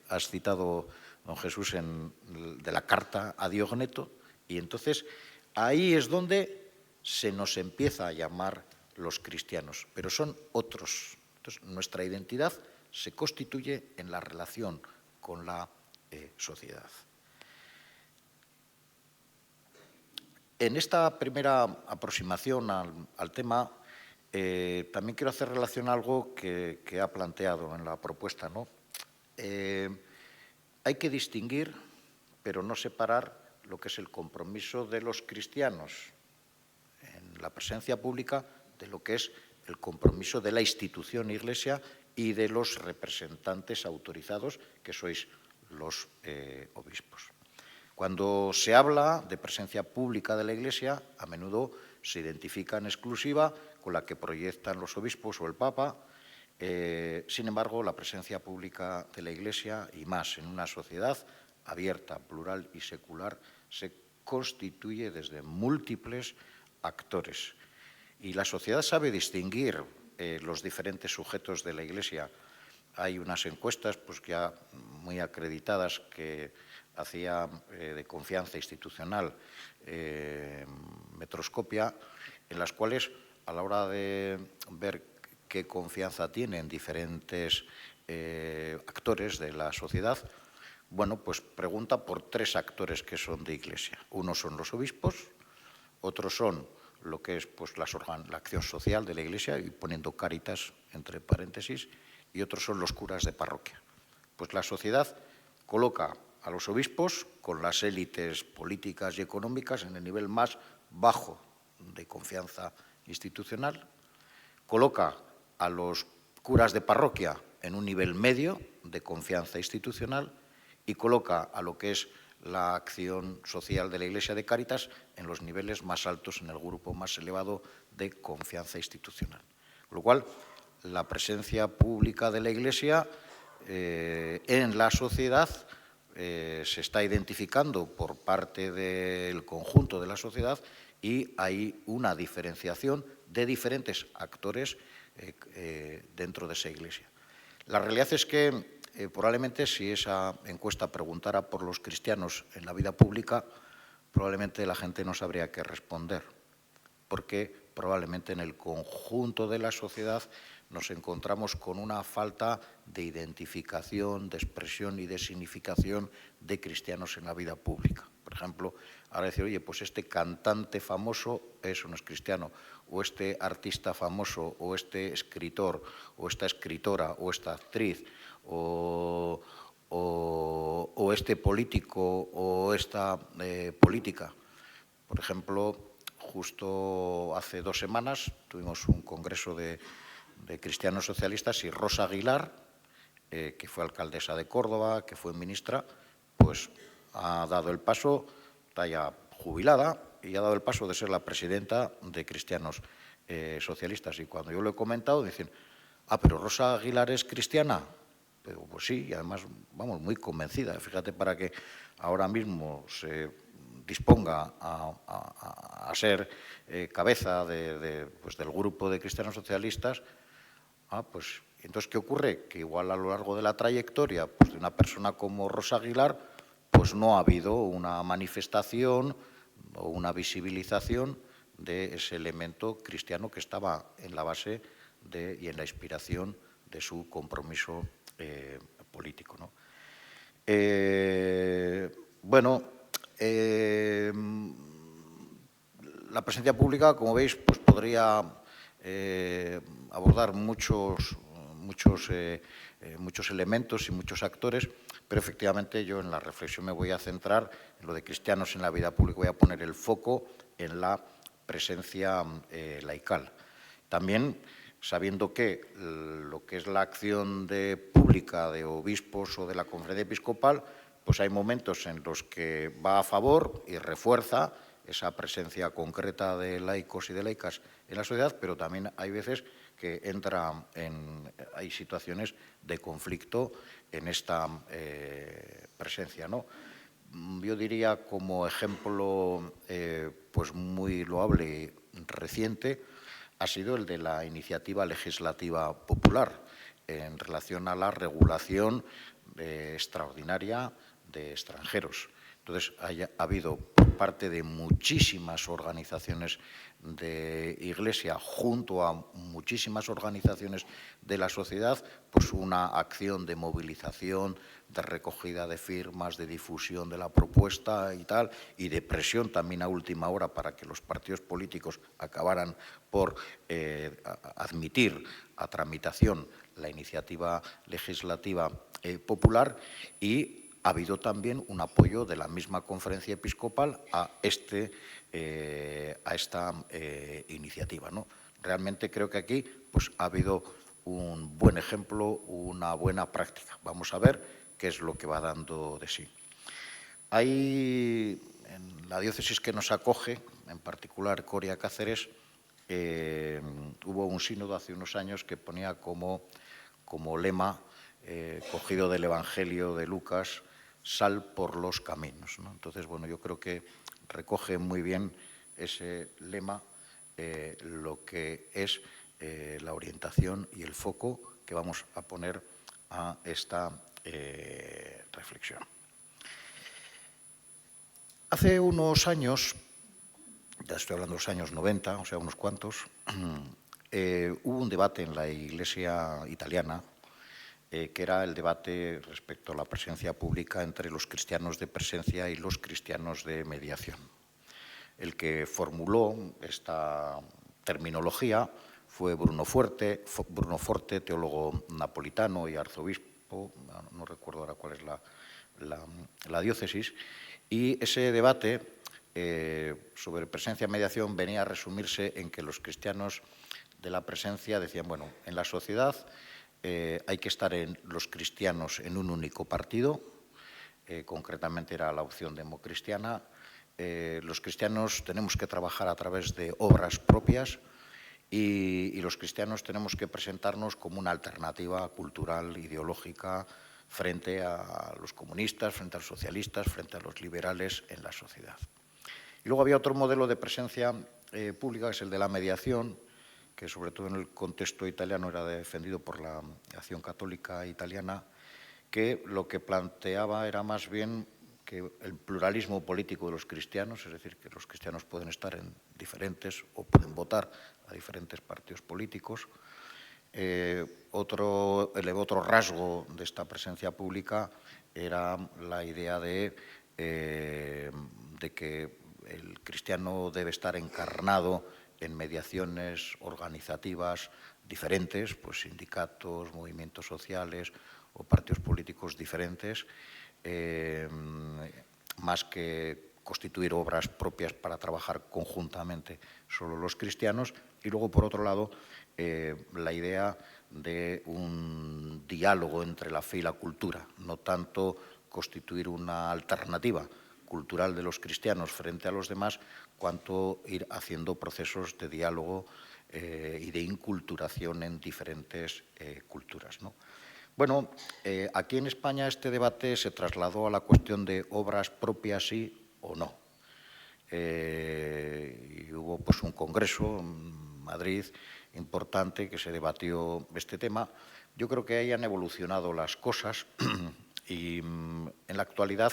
has citado, don Jesús, de la carta a Diogneto, y entonces ahí es donde se nos empieza a llamar los cristianos, pero son otros. Entonces, nuestra identidad se constituye en la relación con la sociedad. En esta primera aproximación al tema, también quiero hacer relación a algo que ha planteado en la propuesta, ¿no? Hay que distinguir, pero no separar, lo que es el compromiso de los cristianos en la presencia pública de lo que es el compromiso de la institución Iglesia y de los representantes autorizados, que sois los obispos. Cuando se habla de presencia pública de la Iglesia, a menudo se identifica en exclusiva con la que proyectan los obispos o el Papa. Sin embargo, la presencia pública de la Iglesia, y más en una sociedad abierta, plural y secular, se constituye desde múltiples actores. Y la sociedad sabe distinguir los diferentes sujetos de la Iglesia. Hay unas encuestas pues, ya muy acreditadas que hacía de confianza institucional Metroscopia, en las cuales a la hora de ver qué confianza tienen diferentes actores de la sociedad, bueno, pues pregunta por tres actores que son de Iglesia. Unos son los obispos, otros son lo que es pues, la acción social de la Iglesia, y poniendo Cáritas entre paréntesis, y otros son los curas de parroquia. Pues la sociedad coloca a los obispos con las élites políticas y económicas en el nivel más bajo de confianza institucional, coloca a los curas de parroquia en un nivel medio de confianza institucional y coloca a lo que es la acción social de la Iglesia de Cáritas en los niveles más altos, en el grupo más elevado de confianza institucional. Con lo cual, la presencia pública de la Iglesia en la sociedad se está identificando por parte del conjunto de la sociedad y hay una diferenciación de diferentes actores dentro de esa Iglesia. La realidad es que probablemente si esa encuesta preguntara por los cristianos en la vida pública, probablemente la gente no sabría qué responder, porque probablemente en el conjunto de la sociedad nos encontramos con una falta de identificación, de expresión y de significación de cristianos en la vida pública. Por ejemplo, ahora decir, oye, pues este cantante famoso, eso no es cristiano, o este artista famoso, o este escritor, o esta escritora, o esta actriz, o este político, o esta política. Por ejemplo, justo hace 2 semanas tuvimos un congreso de cristianos socialistas y Rosa Aguilar, que fue alcaldesa de Córdoba, que fue ministra, pues ha dado el paso, está ya jubilada, y ha dado el paso de ser la presidenta de cristianos socialistas. Y cuando yo lo he comentado, dicen, pero Rosa Aguilar es cristiana. Pero, pues sí, y además, vamos, muy convencida. Fíjate, para que ahora mismo se disponga a ser cabeza pues del grupo de cristianos socialistas, pues entonces, ¿qué ocurre? Que igual a lo largo de la trayectoria pues, de una persona como Rosa Aguilar, pues no ha habido una manifestación o una visibilización de ese elemento cristiano que estaba en la base y en la inspiración de su compromiso político, ¿no? La presencia pública, como veis, pues podría abordar muchos elementos y muchos actores, pero efectivamente yo en la reflexión me voy a centrar en lo de cristianos en la vida pública, voy a poner el foco en la presencia laical. También sabiendo que lo que es la acción pública de obispos o de la conferencia episcopal, pues hay momentos en los que va a favor y refuerza esa presencia concreta de laicos y de laicas en la sociedad, pero también hay veces que hay situaciones de conflicto en esta presencia, ¿no? Yo diría como ejemplo pues muy loable y reciente ha sido el de la iniciativa legislativa popular en relación a la regulación extraordinaria de extranjeros. Entonces, ha habido por parte de muchísimas organizaciones de Iglesia, junto a muchísimas organizaciones de la sociedad, pues una acción de movilización, de recogida de firmas, de difusión de la propuesta y tal, y de presión también a última hora para que los partidos políticos acabaran por admitir a tramitación la iniciativa legislativa popular, y ha habido también un apoyo de la misma conferencia episcopal a esta iniciativa, ¿no? Realmente creo que aquí pues, ha habido un buen ejemplo, una buena práctica. Vamos a ver qué es lo que va dando de sí. Hay, en la diócesis que nos acoge, en particular Coria Cáceres, hubo un sínodo hace unos años que ponía como lema, cogido del Evangelio de Lucas, sal por los caminos, ¿no? Entonces, bueno, yo creo que recoge muy bien ese lema lo que es la orientación y el foco que vamos a poner a esta reflexión. Hace unos años, ya estoy hablando de los años 90, o sea, unos cuantos, hubo un debate en la Iglesia italiana que era el debate respecto a la presencia pública entre los cristianos de presencia y los cristianos de mediación. El que formuló esta terminología fue Bruno Forte, teólogo napolitano y arzobispo, no recuerdo ahora cuál es la diócesis, y ese debate sobre presencia y mediación venía a resumirse en que los cristianos de la presencia decían, bueno, en la sociedad hay que estar los cristianos en un único partido, concretamente era la opción democristiana. Los cristianos tenemos que trabajar a través de obras propias y los cristianos tenemos que presentarnos como una alternativa cultural, ideológica, frente a los comunistas, frente a los socialistas, frente a los liberales en la sociedad. Y luego había otro modelo de presencia pública, que es el de la mediación, que sobre todo en el contexto italiano era defendido por la Acción Católica Italiana, que lo que planteaba era más bien que el pluralismo político de los cristianos, es decir, que los cristianos pueden estar en diferentes o pueden votar a diferentes partidos políticos. Otro rasgo de esta presencia pública era la idea de que el cristiano debe estar encarnado en mediaciones organizativas diferentes, pues sindicatos, movimientos sociales o partidos políticos diferentes, más que constituir obras propias para trabajar conjuntamente solo los cristianos. Y luego, por otro lado, la idea de un diálogo entre la fe y la cultura, no tanto constituir una alternativa cultural de los cristianos frente a los demás, cuanto ir haciendo procesos de diálogo y de inculturación en diferentes culturas, ¿no? Bueno, aquí en España este debate se trasladó a la cuestión de obras propias sí o no. Y hubo pues un congreso en Madrid importante que se debatió este tema. Yo creo que ahí han evolucionado las cosas y en la actualidad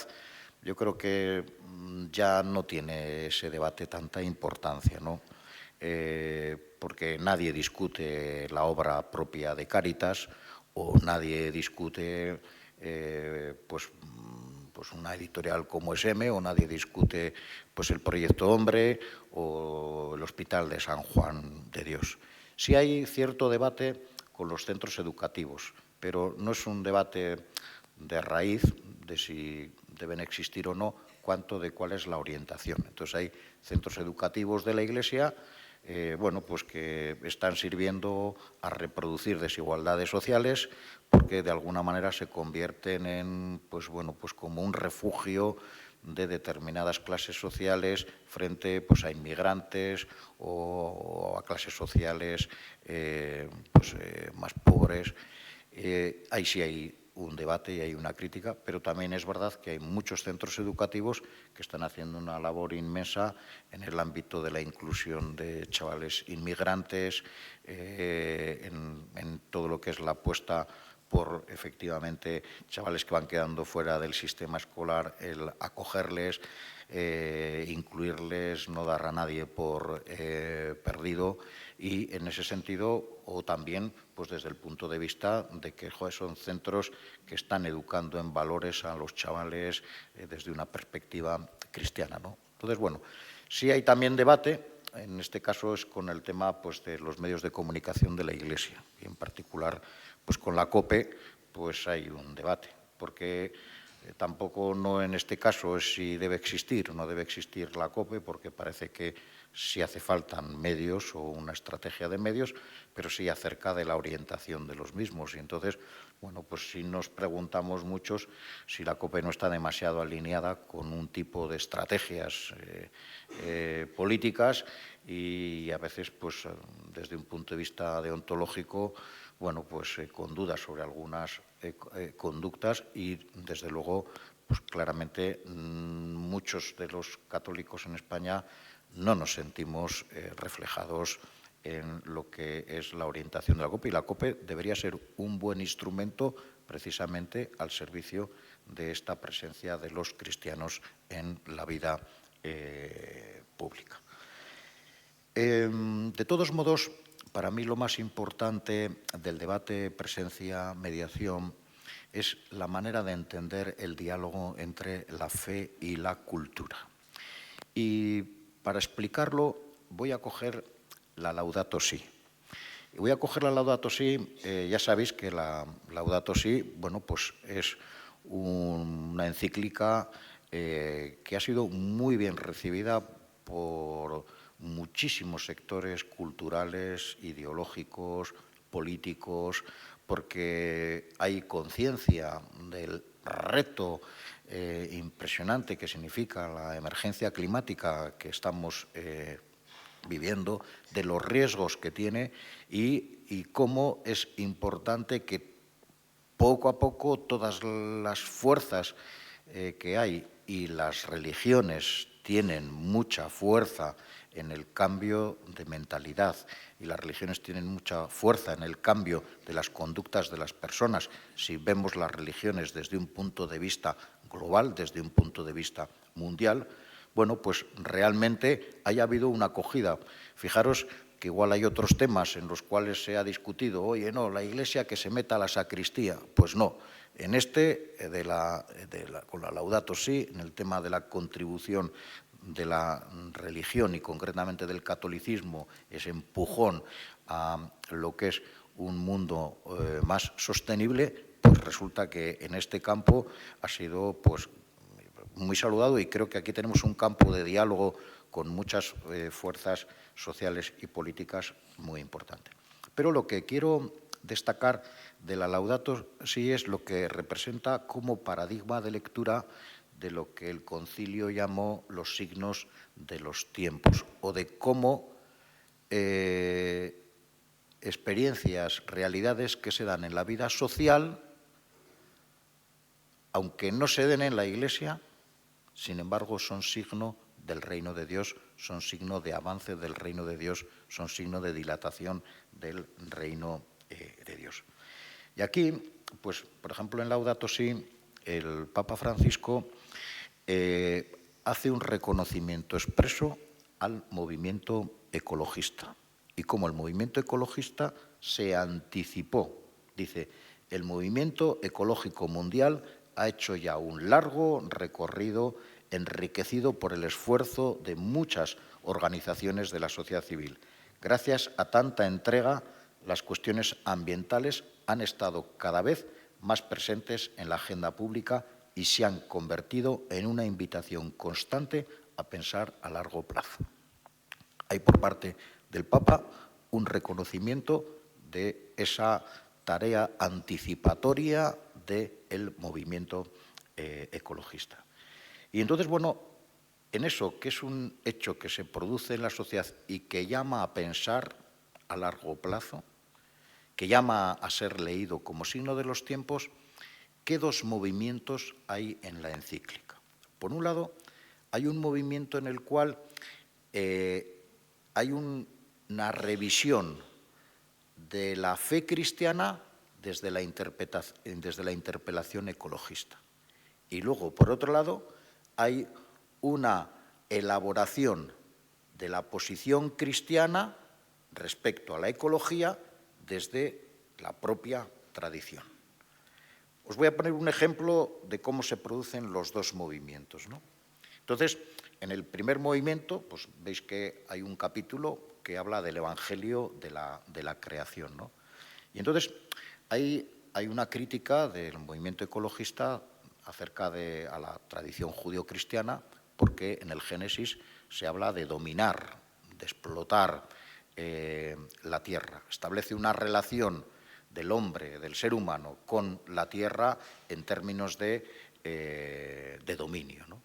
yo creo que ya no tiene ese debate tanta importancia, ¿no? Porque nadie discute la obra propia de Cáritas o nadie discute pues una editorial como SM, o nadie discute pues el Proyecto Hombre o el Hospital de San Juan de Dios. Sí hay cierto debate con los centros educativos, pero no es un debate de raíz de si deben existir o no, cuanto de cuál es la orientación. Entonces hay centros educativos de la Iglesia pues que están sirviendo a reproducir desigualdades sociales, porque de alguna manera se convierten en pues como un refugio de determinadas clases sociales frente pues a inmigrantes o a clases sociales más pobres. Ahí sí hay un debate y hay una crítica, pero también es verdad que hay muchos centros educativos que están haciendo una labor inmensa en el ámbito de la inclusión de chavales inmigrantes, en todo lo que es la apuesta por, efectivamente, chavales que van quedando fuera del sistema escolar, el acogerles, incluirles, no dar a nadie por perdido. Y en ese sentido, o también pues desde el punto de vista de que son centros que están educando en valores a los chavales desde una perspectiva cristiana, ¿no? Entonces, bueno, sí hay también debate, en este caso es con el tema pues de los medios de comunicación de la Iglesia, y en particular pues con la COPE pues hay un debate, porque tampoco no en este caso es si debe existir o no debe existir la COPE, porque parece que sí hace falta medios o una estrategia de medios, pero sí acerca de la orientación de los mismos. Y entonces, bueno, pues sí nos preguntamos muchos si la COPE no está demasiado alineada con un tipo de estrategias políticas y a veces, pues desde un punto de vista deontológico, bueno, pues con dudas sobre algunas conductas y, desde luego, pues claramente muchos de los católicos en España no nos sentimos reflejados en lo que es la orientación de la COPE, y la COPE debería ser un buen instrumento precisamente al servicio de esta presencia de los cristianos en la vida pública. De todos modos, para mí lo más importante del debate presencia-mediación es la manera de entender el diálogo entre la fe y la cultura. Y para explicarlo voy a coger la Laudato Si. Y voy a coger la Laudato Si, ya sabéis que la Laudato Si, bueno, pues es una encíclica que ha sido muy bien recibida por muchísimos sectores culturales, ideológicos, políticos, porque hay conciencia del reto impresionante que significa la emergencia climática que estamos viviendo, de los riesgos que tiene y cómo es importante que poco a poco todas las fuerzas que hay y las religiones tienen mucha fuerza en el cambio de mentalidad y las religiones tienen mucha fuerza en el cambio de las conductas de las personas. Si vemos las religiones desde un punto de vista global, desde un punto de vista mundial, bueno, pues realmente haya habido una acogida. Fijaros que igual hay otros temas en los cuales se ha discutido, oye, no, la Iglesia que se meta a la sacristía. Pues no, en este, con la Laudato Si, en el tema de la contribución de la religión y concretamente del catolicismo, ese empujón a lo que es un mundo más sostenible, pues resulta que en este campo ha sido pues muy saludado y creo que aquí tenemos un campo de diálogo con muchas fuerzas sociales y políticas muy importante. Pero lo que quiero destacar de la Laudato Si es lo que representa como paradigma de lectura de lo que el concilio llamó los signos de los tiempos, o de cómo experiencias, realidades que se dan en la vida social, aunque no se den en la Iglesia, sin embargo son signo del reino de Dios, son signo de avance del reino de Dios, son signo de dilatación del reino de Dios. Y aquí, pues, por ejemplo, en Laudato Si, el Papa Francisco hace un reconocimiento expreso al movimiento ecologista y cómo el movimiento ecologista se anticipó. Dice, el movimiento ecológico mundial ha hecho ya un largo recorrido enriquecido por el esfuerzo de muchas organizaciones de la sociedad civil. Gracias a tanta entrega, las cuestiones ambientales han estado cada vez más presentes en la agenda pública y se han convertido en una invitación constante a pensar a largo plazo. Hay por parte del Papa un reconocimiento de esa tarea anticipatoria del movimiento ecologista. Y entonces, bueno, en eso, que es un hecho que se produce en la sociedad y que llama a pensar a largo plazo, que llama a ser leído como signo de los tiempos, ¿qué dos movimientos hay en la encíclica? Por un lado, hay un movimiento en el cual hay una revisión de la fe cristiana desde la interpelación ecologista. Y luego, por otro lado, hay una elaboración de la posición cristiana respecto a la ecología desde la propia tradición. Os voy a poner un ejemplo de cómo se producen los dos movimientos, ¿no? Entonces, en el primer movimiento, pues veis que hay un capítulo que habla del Evangelio de la creación, ¿no? Y entonces hay una crítica del movimiento ecologista acerca a la tradición judío-cristiana, porque en el Génesis se habla de dominar, de explotar la tierra. Establece una relación del hombre, del ser humano, con la tierra en términos de dominio, ¿no?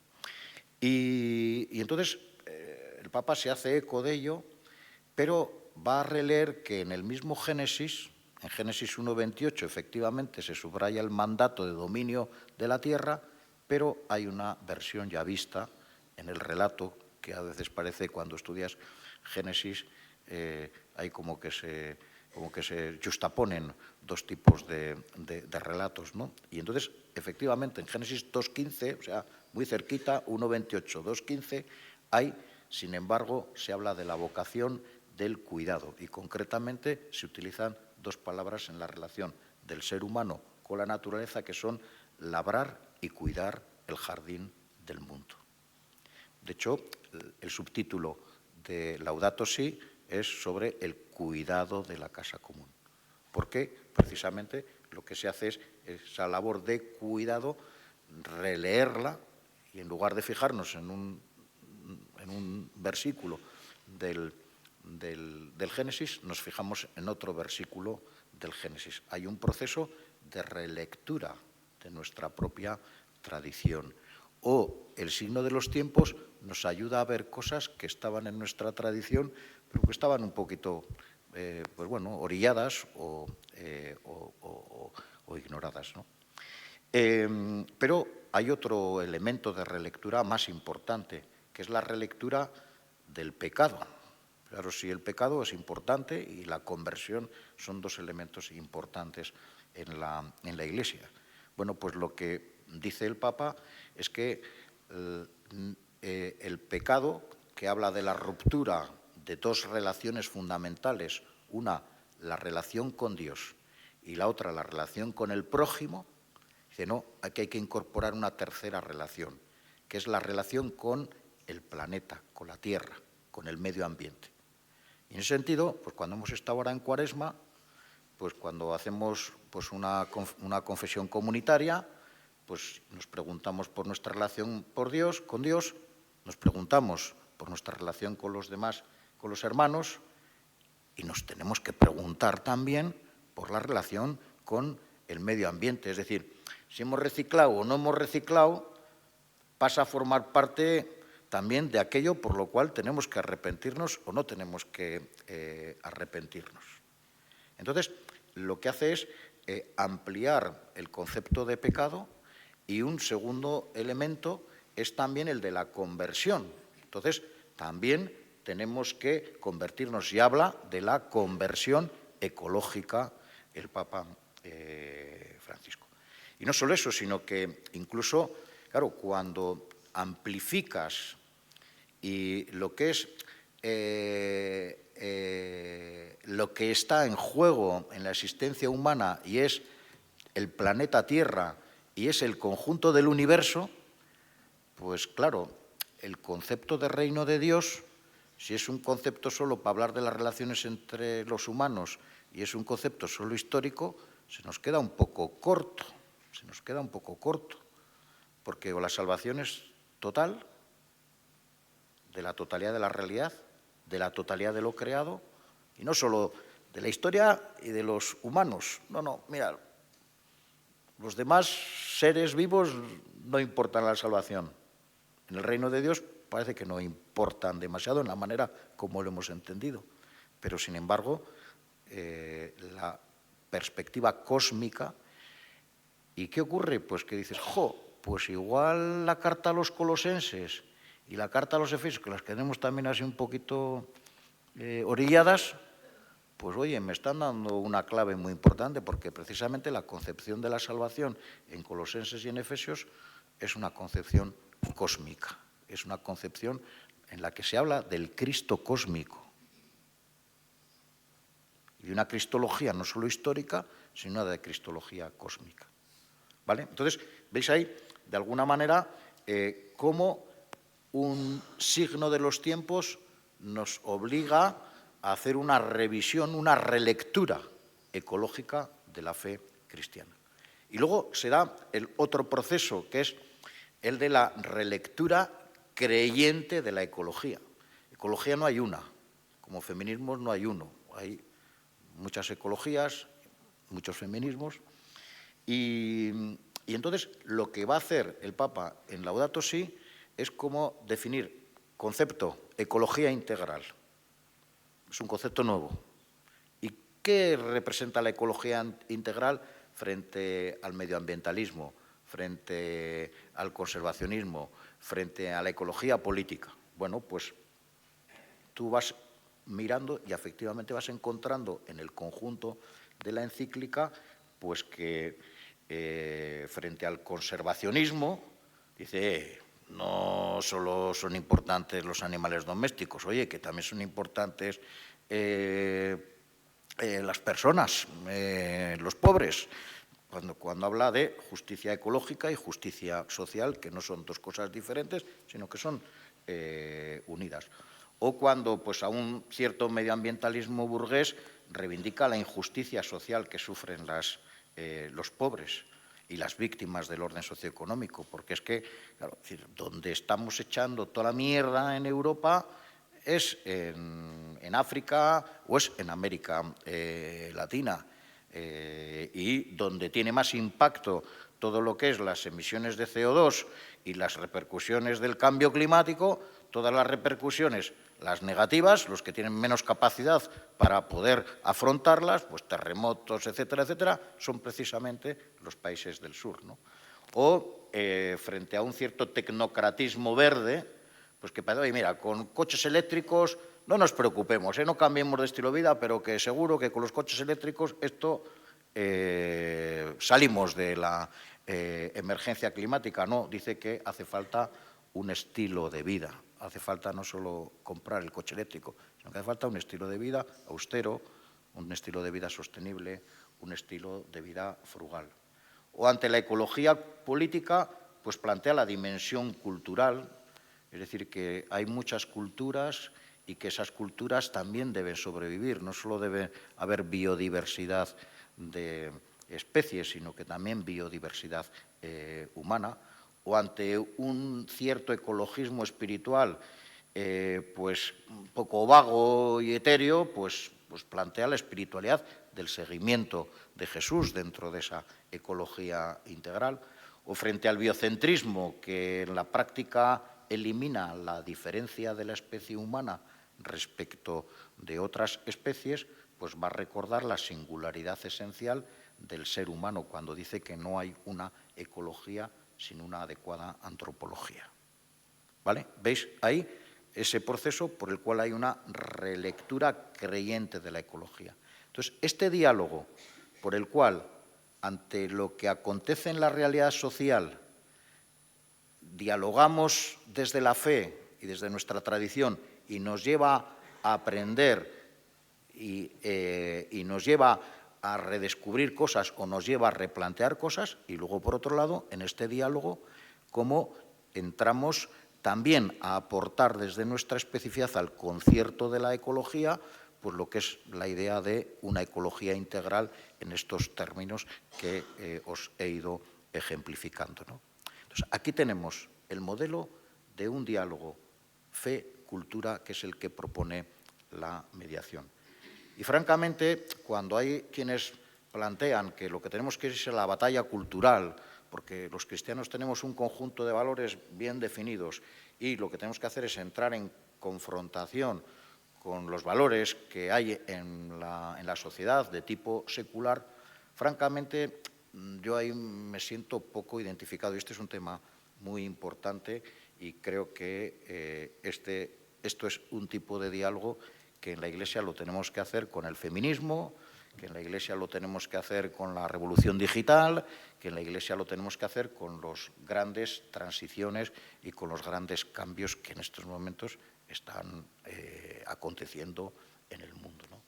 Y entonces el Papa se hace eco de ello, pero va a releer que en el mismo Génesis, en Génesis 1:28, efectivamente se subraya el mandato de dominio de la tierra, pero hay una versión ya vista en el relato, que a veces parece cuando estudias Génesis, hay como que se justaponen dos tipos de relatos, ¿no? Y entonces, efectivamente, en Génesis 2:15, o sea, muy cerquita, 1:28, 2:15, hay, sin embargo, se habla de la vocación del cuidado y concretamente se utilizan dos palabras en la relación del ser humano con la naturaleza que son labrar y cuidar el jardín del mundo. De hecho, el subtítulo de Laudato Si es sobre el cuidado de la casa común, porque precisamente lo que se hace es esa labor de cuidado, releerla y en lugar de fijarnos en un versículo del Génesis, nos fijamos en otro versículo del Génesis. Hay un proceso de relectura de nuestra propia tradición. O el signo de los tiempos nos ayuda a ver cosas que estaban en nuestra tradición, pero que estaban un poquito, pues bueno, orilladas o ignoradas, ¿no? Pero hay otro elemento de relectura más importante, que es la relectura del pecado. Claro, sí, el pecado es importante y la conversión son dos elementos importantes en la Iglesia. Bueno, pues lo que dice el Papa es que el pecado, que habla de la ruptura de dos relaciones fundamentales, una la relación con Dios y la otra la relación con el prójimo, dice, no, aquí hay que incorporar una tercera relación, que es la relación con el planeta, con la Tierra, con el medio ambiente. Y en ese sentido, pues cuando hemos estado ahora en Cuaresma, pues cuando hacemos pues una confesión comunitaria, pues nos preguntamos por nuestra relación con Dios, nos preguntamos por nuestra relación con los demás, con los hermanos, y nos tenemos que preguntar también por la relación con el medio ambiente. Es decir, si hemos reciclado o no hemos reciclado, pasa a formar parte también de aquello por lo cual tenemos que arrepentirnos o no tenemos que arrepentirnos. Entonces, lo que hace es ampliar el concepto de pecado, y un segundo elemento es también el de la conversión. Entonces, también tenemos que convertirnos, y habla de la conversión ecológica el Papa Francisco. Y no solo eso, sino que incluso, claro, cuando amplificas y lo que es lo que está en juego en la existencia humana, y es el planeta Tierra y es el conjunto del universo, pues claro, el concepto de reino de Dios, si es un concepto solo para hablar de las relaciones entre los humanos y es un concepto solo histórico, se nos queda un poco corto, porque o la salvación es total, de la totalidad de la realidad, de la totalidad de lo creado, y no solo de la historia y de los humanos. No, mira, los demás seres vivos no importan la salvación. En el reino de Dios parece que no importan demasiado en la manera como lo hemos entendido, pero sin embargo la perspectiva cósmica. ¿Y qué ocurre? Pues que dices, pues igual la carta a los colosenses y la carta a los efesios, que las tenemos también así un poquito orilladas, pues oye, me están dando una clave muy importante, porque precisamente la concepción de la salvación en Colosenses y en Efesios es una concepción cósmica, es una concepción en la que se habla del Cristo cósmico, y una cristología no solo histórica, sino de cristología cósmica. ¿Vale? Entonces, veis ahí, de alguna manera, cómo un signo de los tiempos nos obliga a hacer una revisión, una relectura ecológica de la fe cristiana. Y luego se da el otro proceso, que es el de la relectura creyente de la ecología. Ecología no hay una, como feminismos no hay uno, hay muchas ecologías, muchos feminismos, y entonces lo que va a hacer el Papa en Laudato Si es cómo definir concepto ecología integral. Es un concepto nuevo. ¿Y qué representa la ecología integral frente al medioambientalismo, frente al conservacionismo, frente a la ecología política? Bueno, pues tú vas mirando y efectivamente vas encontrando en el conjunto de la encíclica pues que frente al conservacionismo dice no solo son importantes los animales domésticos, oye, que también son importantes las personas, los pobres, cuando habla de justicia ecológica y justicia social, que no son dos cosas diferentes, sino que son unidas. O cuando pues, a un cierto medioambientalismo burgués reivindica la injusticia social que sufren los pobres y las víctimas del orden socioeconómico, porque es que, claro, donde estamos echando toda la mierda en Europa es en África o es en América Latina, y donde tiene más impacto todo lo que es las emisiones de CO2 y las repercusiones del cambio climático, todas las repercusiones, las negativas, los que tienen menos capacidad para poder afrontarlas, pues terremotos, etcétera, etcétera, son precisamente los países del sur, ¿no? O frente a un cierto tecnocratismo verde, pues que parece, oye, mira, con coches eléctricos no nos preocupemos, no cambiemos de estilo de vida, pero que seguro que con los coches eléctricos esto salimos de la emergencia climática. No, dice que hace falta un estilo de vida. Hace falta no solo comprar el coche eléctrico, sino que hace falta un estilo de vida austero, un estilo de vida sostenible, un estilo de vida frugal. O ante la ecología política, pues plantea la dimensión cultural, es decir, que hay muchas culturas y que esas culturas también deben sobrevivir. No solo debe haber biodiversidad de especies, sino que también biodiversidad humana. O ante un cierto ecologismo espiritual, pues un poco vago y etéreo, pues plantea la espiritualidad del seguimiento de Jesús dentro de esa ecología integral. O frente al biocentrismo, que en la práctica elimina la diferencia de la especie humana respecto de otras especies, pues va a recordar la singularidad esencial del ser humano cuando dice que no hay una ecología sin una adecuada antropología. ¿Vale? ¿Veis ahí ese proceso por el cual hay una relectura creyente de la ecología? Entonces, este diálogo por el cual, ante lo que acontece en la realidad social, dialogamos desde la fe y desde nuestra tradición y nos lleva a aprender y nos lleva a redescubrir cosas o nos lleva a replantear cosas, y luego, por otro lado, en este diálogo, cómo entramos también a aportar desde nuestra especificidad al concierto de la ecología, pues lo que es la idea de una ecología integral en estos términos que os he ido ejemplificando, ¿no? Entonces, aquí tenemos el modelo de un diálogo fe-cultura, que es el que propone la mediación. Y francamente, cuando hay quienes plantean que lo que tenemos que ir es la batalla cultural, porque los cristianos tenemos un conjunto de valores bien definidos y lo que tenemos que hacer es entrar en confrontación con los valores que hay en la sociedad de tipo secular, francamente, yo ahí me siento poco identificado. Y este es un tema muy importante y creo que esto es un tipo de diálogo que en la Iglesia lo tenemos que hacer con el feminismo, que en la Iglesia lo tenemos que hacer con la revolución digital, que en la Iglesia lo tenemos que hacer con las grandes transiciones y con los grandes cambios que en estos momentos están aconteciendo en el mundo, ¿no?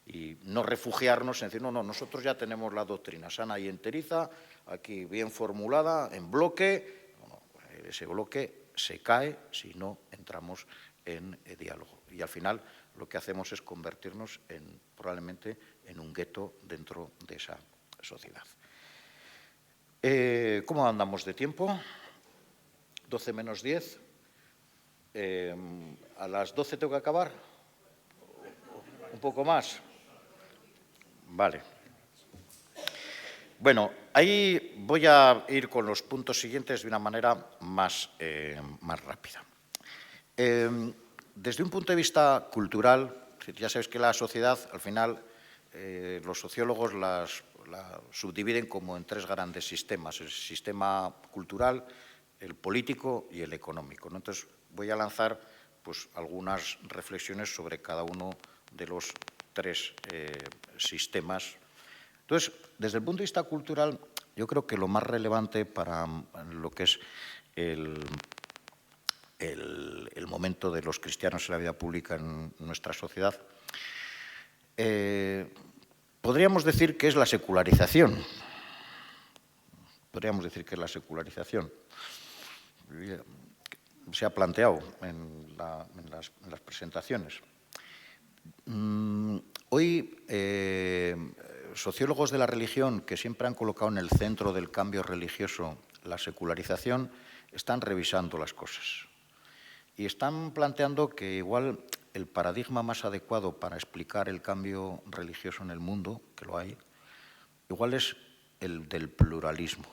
Y no refugiarnos en decir, no, nosotros ya tenemos la doctrina sana y enteriza, aquí bien formulada, en bloque. No, ese bloque se cae si no entramos en diálogo. Y al final lo que hacemos es convertirnos probablemente en un gueto dentro de esa sociedad. ¿Cómo andamos de tiempo? 12 menos 10. ¿A las 12 tengo que acabar? ¿Un poco más? Vale. Bueno, ahí voy a ir con los puntos siguientes de una manera más rápida. Desde un punto de vista cultural, ya sabéis que la sociedad, al final, los sociólogos la subdividen como en tres grandes sistemas: el sistema cultural, el político y el económico, ¿no? Entonces, voy a lanzar pues, algunas reflexiones sobre cada uno de los tres sistemas. Entonces, desde el punto de vista cultural, yo creo que lo más relevante para lo que es el momento de los cristianos en la vida pública en nuestra sociedad, podríamos decir que es la secularización. Podríamos decir que es la secularización. Se ha planteado en las presentaciones. Hoy, sociólogos de la religión que siempre han colocado en el centro del cambio religioso la secularización, están revisando las cosas. Y están planteando que igual el paradigma más adecuado para explicar el cambio religioso en el mundo, que lo hay, igual es el del pluralismo.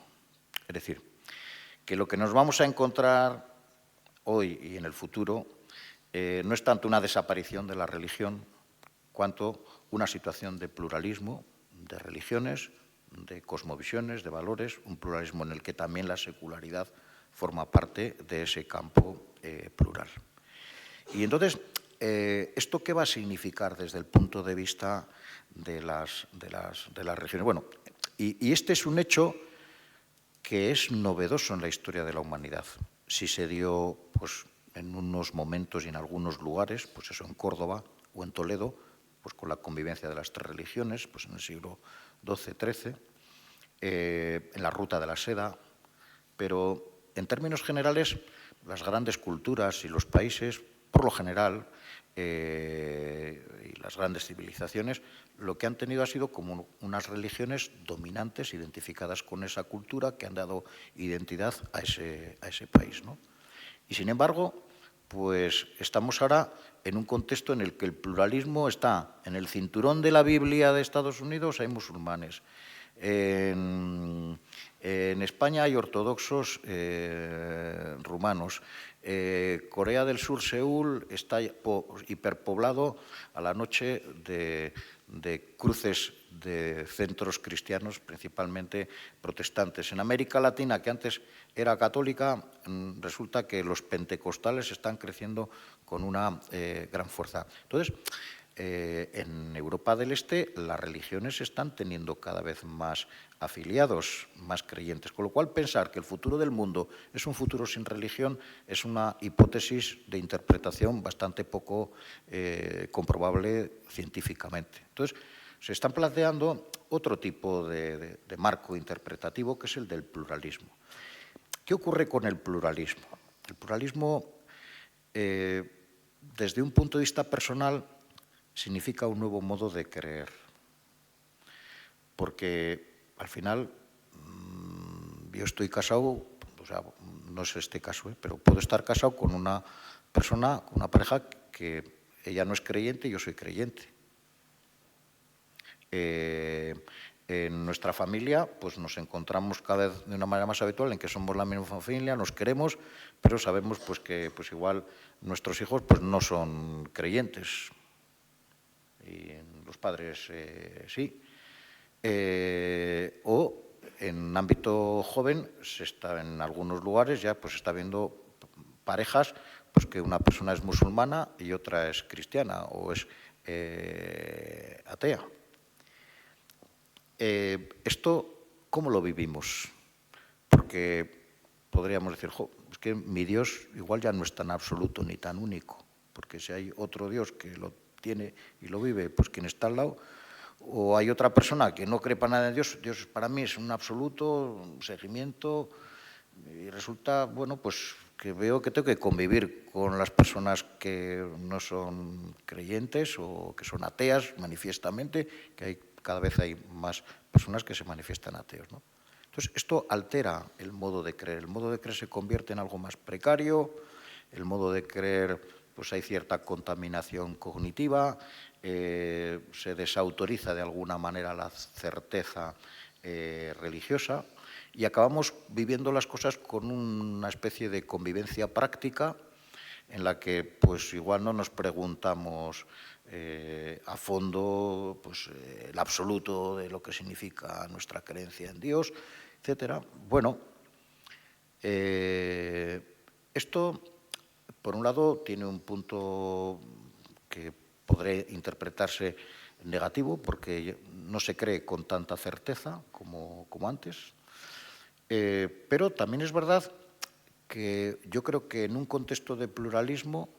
Es decir, que lo que nos vamos a encontrar hoy y en el futuro no es tanto una desaparición de la religión, cuanto una situación de pluralismo, de religiones, de cosmovisiones, de valores, un pluralismo en el que también la secularidad forma parte de ese campo plural. Y entonces, ¿esto qué va a significar desde el punto de vista de las religiones? Bueno, y este es un hecho que es novedoso en la historia de la humanidad. Si se dio pues, en unos momentos y en algunos lugares, pues eso, en Córdoba o en Toledo, pues con la convivencia de las tres religiones, pues en el siglo XII-XIII, en la Ruta de la Seda, pero en términos generales, las grandes culturas y los países, por lo general, y las grandes civilizaciones, lo que han tenido ha sido como unas religiones dominantes, identificadas con esa cultura, que han dado identidad a ese país, ¿no? Y sin embargo, pues estamos ahora en un contexto en el que el pluralismo está en el cinturón de la Biblia de Estados Unidos, hay musulmanes. En España hay ortodoxos rumanos. Corea del Sur, Seúl, está hiperpoblado a la noche de cruces de centros cristianos, principalmente protestantes. En América Latina, que antes era católica, resulta que los pentecostales están creciendo con una gran fuerza. Entonces, en Europa del Este las religiones están teniendo cada vez más afiliados, más creyentes, con lo cual pensar que el futuro del mundo es un futuro sin religión es una hipótesis de interpretación bastante poco comprobable científicamente. Entonces, se están planteando otro tipo de marco interpretativo, que es el del pluralismo. ¿Qué ocurre con el pluralismo? El pluralismo, desde un punto de vista personal, significa un nuevo modo de creer, porque al final yo estoy casado, o sea, no es este caso, pero puedo estar casado con una persona, con una pareja que ella no es creyente y yo soy creyente. En nuestra familia pues nos encontramos cada vez de una manera más habitual en que somos la misma familia, nos queremos, pero sabemos pues que pues igual nuestros hijos pues no son creyentes. Y los padres sí. O en ámbito joven se está en algunos lugares ya pues está viendo parejas pues que una persona es musulmana y otra es cristiana o es atea. Esto, ¿cómo lo vivimos? Porque podríamos decir, es que mi Dios igual ya no es tan absoluto ni tan único, porque si hay otro Dios que lo tiene y lo vive, pues quien está al lado, o hay otra persona que no cree para nada en Dios, Dios para mí es un absoluto, un seguimiento, y resulta, bueno, pues que veo que tengo que convivir con las personas que no son creyentes o que son ateas manifiestamente, que cada vez hay más personas que se manifiestan ateos, ¿no? Entonces, esto altera el modo de creer. El modo de creer se convierte en algo más precario, el modo de creer, pues hay cierta contaminación cognitiva, se desautoriza de alguna manera la certeza religiosa y acabamos viviendo las cosas con una especie de convivencia práctica en la que pues igual no nos preguntamos a fondo pues, el absoluto de lo que significa nuestra creencia en Dios, etcétera. Bueno, esto, por un lado, tiene un punto que podrá interpretarse negativo, porque no se cree con tanta certeza como antes, pero también es verdad que yo creo que en un contexto de pluralismo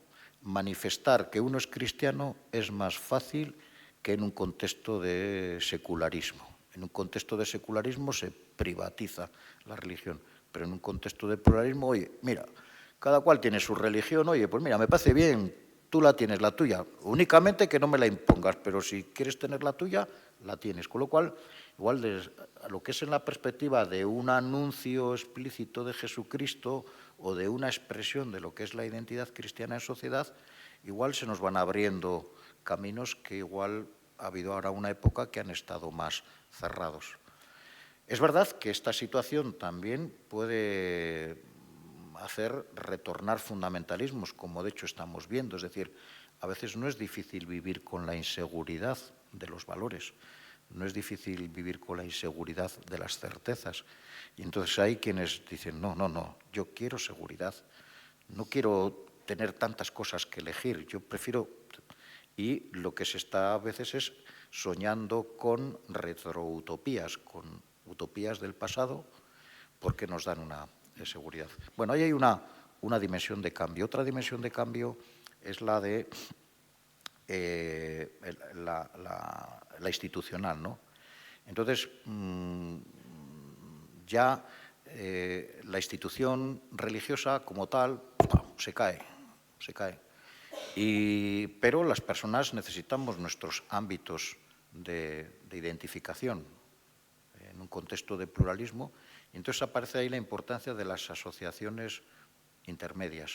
manifestar que uno es cristiano es más fácil que en un contexto de secularismo. En un contexto de secularismo se privatiza la religión, pero en un contexto de pluralismo, oye, mira, cada cual tiene su religión, oye, pues mira, me parece bien, tú la tienes, la tuya, únicamente que no me la impongas, pero si quieres tener la tuya, la tienes. Con lo cual, igual a lo que es en la perspectiva de un anuncio explícito de Jesucristo o de una expresión de lo que es la identidad cristiana en sociedad, igual se nos van abriendo caminos que igual ha habido ahora una época que han estado más cerrados. Es verdad que esta situación también puede hacer retornar fundamentalismos, como de hecho estamos viendo. Es decir, a veces no es difícil vivir con la inseguridad de los valores, no es difícil vivir con la inseguridad de las certezas. Y entonces hay quienes dicen, no, yo quiero seguridad, no quiero tener tantas cosas que elegir, yo prefiero... Y lo que se está a veces es soñando con retroutopías, con utopías del pasado, porque nos dan una seguridad. Bueno, ahí hay una dimensión de cambio. Otra dimensión de cambio es la de la institucional, ¿no? Entonces, ya la institución religiosa como tal se cae. Pero las personas necesitamos nuestros ámbitos de identificación en un contexto de pluralismo, y entonces aparece ahí la importancia de las asociaciones intermedias.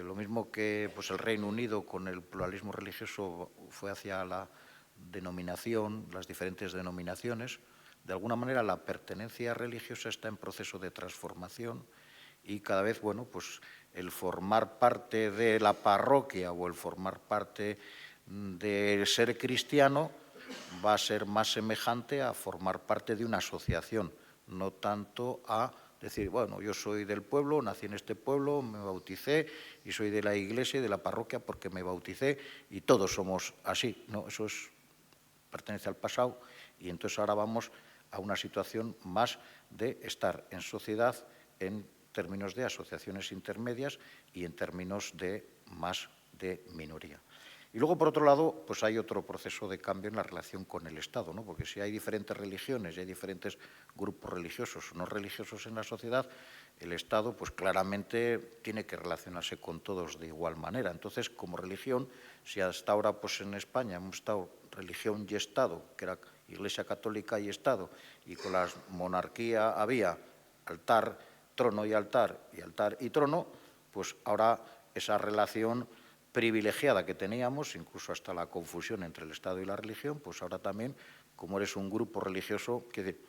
Lo mismo que pues, el Reino Unido con el pluralismo religioso fue hacia la denominación, las diferentes denominaciones, de alguna manera la pertenencia religiosa está en proceso de transformación y cada vez, bueno, pues el formar parte de la parroquia o el formar parte de ser cristiano va a ser más semejante a formar parte de una asociación, no tanto a decir, bueno, yo soy del pueblo, nací en este pueblo, me bauticé y soy de la iglesia y de la parroquia porque me bauticé y todos somos así. No, eso pertenece al pasado y entonces ahora vamos a una situación más de estar en sociedad en términos de asociaciones intermedias y en términos de más de minoría. Y luego, por otro lado, pues hay otro proceso de cambio en la relación con el Estado, ¿no? Porque si hay diferentes religiones y hay diferentes grupos religiosos o no religiosos en la sociedad, el Estado pues claramente tiene que relacionarse con todos de igual manera. Entonces, como religión, si hasta ahora pues en España hemos estado religión y Estado, que era Iglesia Católica y Estado, y con la monarquía había altar, trono y altar y trono, pues ahora esa relación privilegiada que teníamos, incluso hasta la confusión entre el Estado y la religión, pues ahora también, como eres un grupo religioso que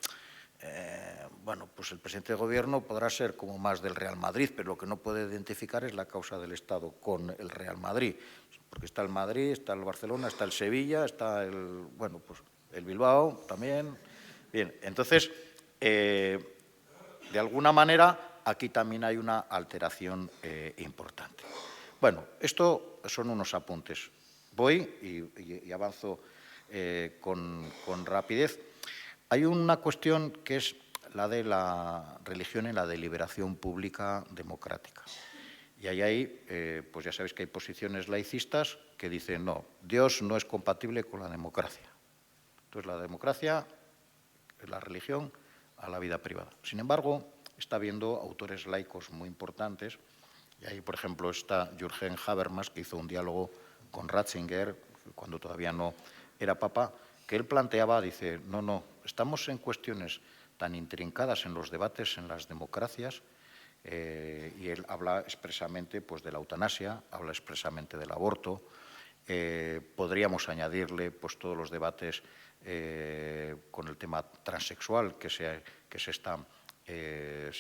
bueno, pues el presidente de gobierno podrá ser como más del Real Madrid, pero lo que no puede identificar es la causa del Estado con el Real Madrid, porque está el Madrid, está el Barcelona, está el Sevilla, está el, bueno, pues el Bilbao también. Bien, entonces, de alguna manera, aquí también hay una alteración importante. Bueno, esto son unos apuntes. Voy y avanzo con rapidez. Hay una cuestión que es la de la religión en la deliberación pública democrática. Y ahí, pues ya sabéis que hay posiciones laicistas que dicen, no, Dios no es compatible con la democracia. Entonces, la democracia es la religión a la vida privada. Sin embargo, está habiendo autores laicos muy importantes. Y ahí, por ejemplo, está Jürgen Habermas, que hizo un diálogo con Ratzinger, cuando todavía no era papa, que él planteaba, dice, no, estamos en cuestiones tan intrincadas en los debates en las democracias, y él habla expresamente pues, de la eutanasia, habla expresamente del aborto, podríamos añadirle pues, todos los debates con el tema transexual que se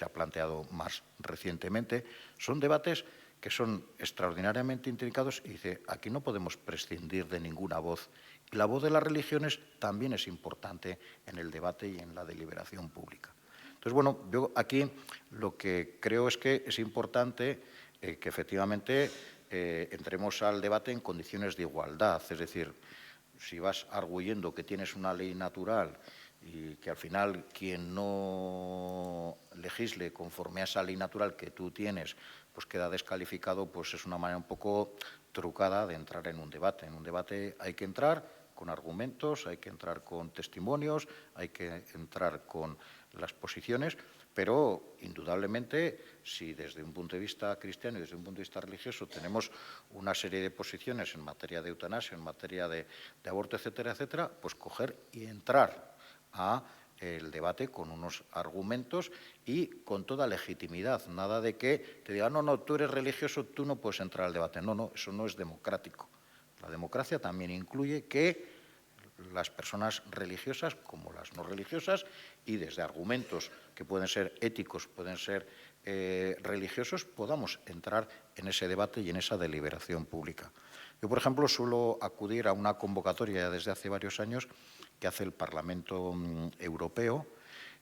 ha planteado más recientemente. Son debates que son extraordinariamente intrincados y dice, aquí no podemos prescindir de ninguna voz. Y la voz de las religiones también es importante en el debate y en la deliberación pública. Entonces, bueno, yo aquí lo que creo es que es importante que efectivamente entremos al debate en condiciones de igualdad. Es decir, si vas arguyendo que tienes una ley natural y que al final quien no legisle conforme a esa ley natural que tú tienes, pues queda descalificado, pues es una manera un poco trucada de entrar en un debate. En un debate hay que entrar con argumentos, hay que entrar con testimonios, hay que entrar con las posiciones, pero indudablemente si desde un punto de vista cristiano y desde un punto de vista religioso tenemos una serie de posiciones en materia de eutanasia, en materia de aborto, etcétera, etcétera, pues coger y entrar a el debate con unos argumentos y con toda legitimidad. Nada de que te digan, no, tú eres religioso, tú no puedes entrar al debate. No, eso no es democrático. La democracia también incluye que las personas religiosas como las no religiosas, y desde argumentos que pueden ser éticos, pueden ser religiosos, podamos entrar en ese debate y en esa deliberación pública. Yo, por ejemplo, suelo acudir a una convocatoria desde hace varios años que hace el Parlamento Europeo,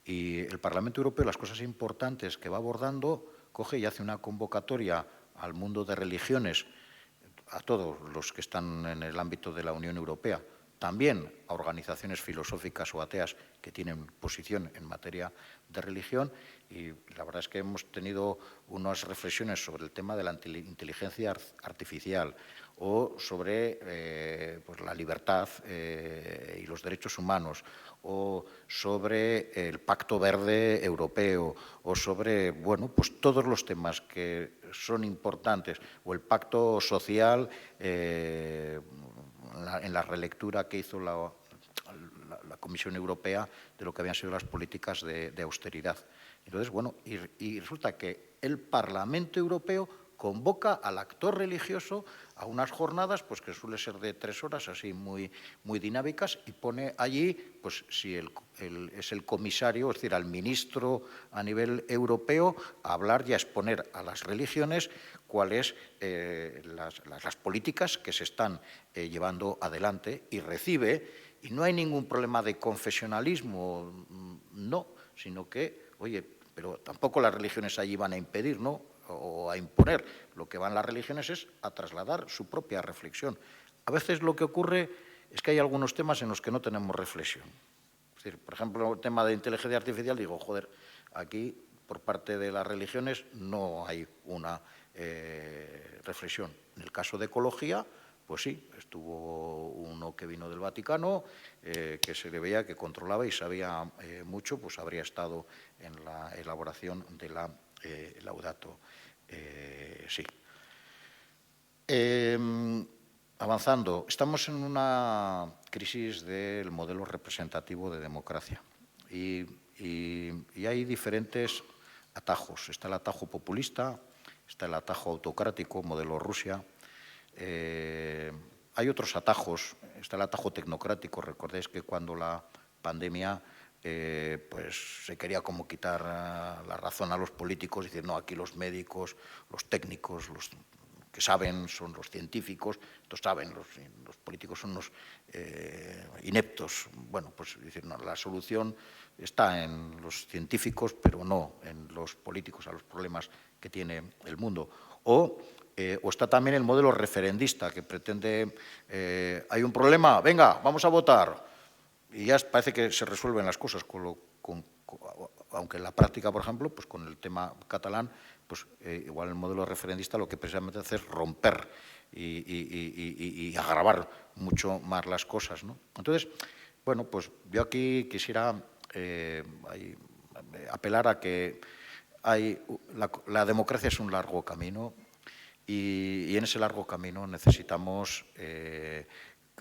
y el Parlamento Europeo, las cosas importantes que va abordando, coge y hace una convocatoria al mundo de religiones, a todos los que están en el ámbito de la Unión Europea, también a organizaciones filosóficas o ateas que tienen posición en materia de religión, y la verdad es que hemos tenido unas reflexiones sobre el tema de la inteligencia artificial o sobre pues la libertad y los derechos humanos, o sobre el Pacto Verde Europeo, o sobre pues todos los temas que son importantes, o el Pacto Social, en la relectura que hizo la Comisión Europea de lo que habían sido las políticas de austeridad. Entonces, y resulta que el Parlamento Europeo convoca al actor religioso a unas jornadas pues que suele ser de 3 horas, así muy dinámicas, y pone allí, pues si es el comisario, es decir, al ministro a nivel europeo, a hablar y a exponer a las religiones cuáles las políticas que se están llevando adelante, y recibe, y no hay ningún problema de confesionalismo, no, sino que, oye, pero tampoco las religiones allí van a impedir, ¿no?, o a imponer. Lo que van las religiones es a trasladar su propia reflexión. A veces lo que ocurre es que hay algunos temas en los que no tenemos reflexión. Es decir, por ejemplo, el tema de inteligencia artificial, digo, joder, aquí por parte de las religiones no hay una reflexión. En el caso de ecología, pues sí, estuvo uno que vino del Vaticano, que se le veía que controlaba y sabía mucho, pues habría estado en la elaboración de la Laudato Si. Avanzando, estamos en una crisis del modelo representativo de democracia y hay diferentes atajos. Está el atajo populista, está el atajo autocrático, modelo Rusia. Hay otros atajos, está el atajo tecnocrático. Recordéis que cuando la pandemia pues se quería como quitar la razón a los políticos, decir, no, aquí los médicos, los técnicos, los que saben son los científicos, estos saben, los políticos son los ineptos. Bueno, pues decir, no, la solución está en los científicos, pero no en los políticos, a los problemas que tiene el mundo. O está también el modelo referendista, que pretende, hay un problema, venga, vamos a votar. Y ya parece que se resuelven las cosas, aunque en la práctica, por ejemplo, pues con el tema catalán, pues igual el modelo referendista lo que precisamente hace es romper y agravar mucho más las cosas, ¿no? Entonces, bueno, pues yo aquí quisiera apelar a que la democracia es un largo camino, y en ese largo camino necesitamos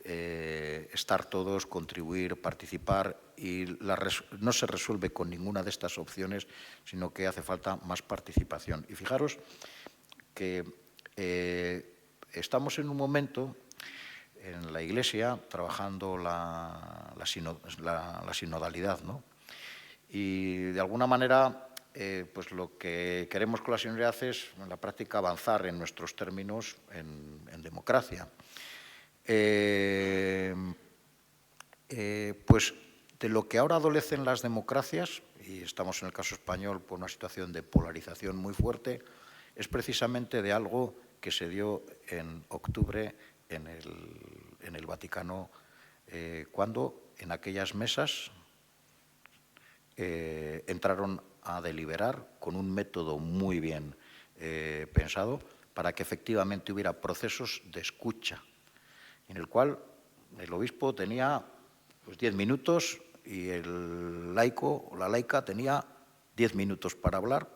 estar todos, contribuir, participar, y no se resuelve con ninguna de estas opciones, sino que hace falta más participación. Y fijaros que estamos en un momento en la Iglesia trabajando la sinodalidad, ¿no? Y de alguna manera pues lo que queremos con la sinodalidad es en la práctica avanzar en nuestros términos en democracia. Pues de lo que ahora adolecen las democracias, y estamos en el caso español por una situación de polarización muy fuerte, es precisamente de algo que se dio en octubre en el Vaticano, cuando en aquellas mesas entraron a deliberar con un método muy bien pensado para que efectivamente hubiera procesos de escucha, en el cual el obispo tenía pues, 10 minutos y el laico o la laica tenía 10 minutos para hablar,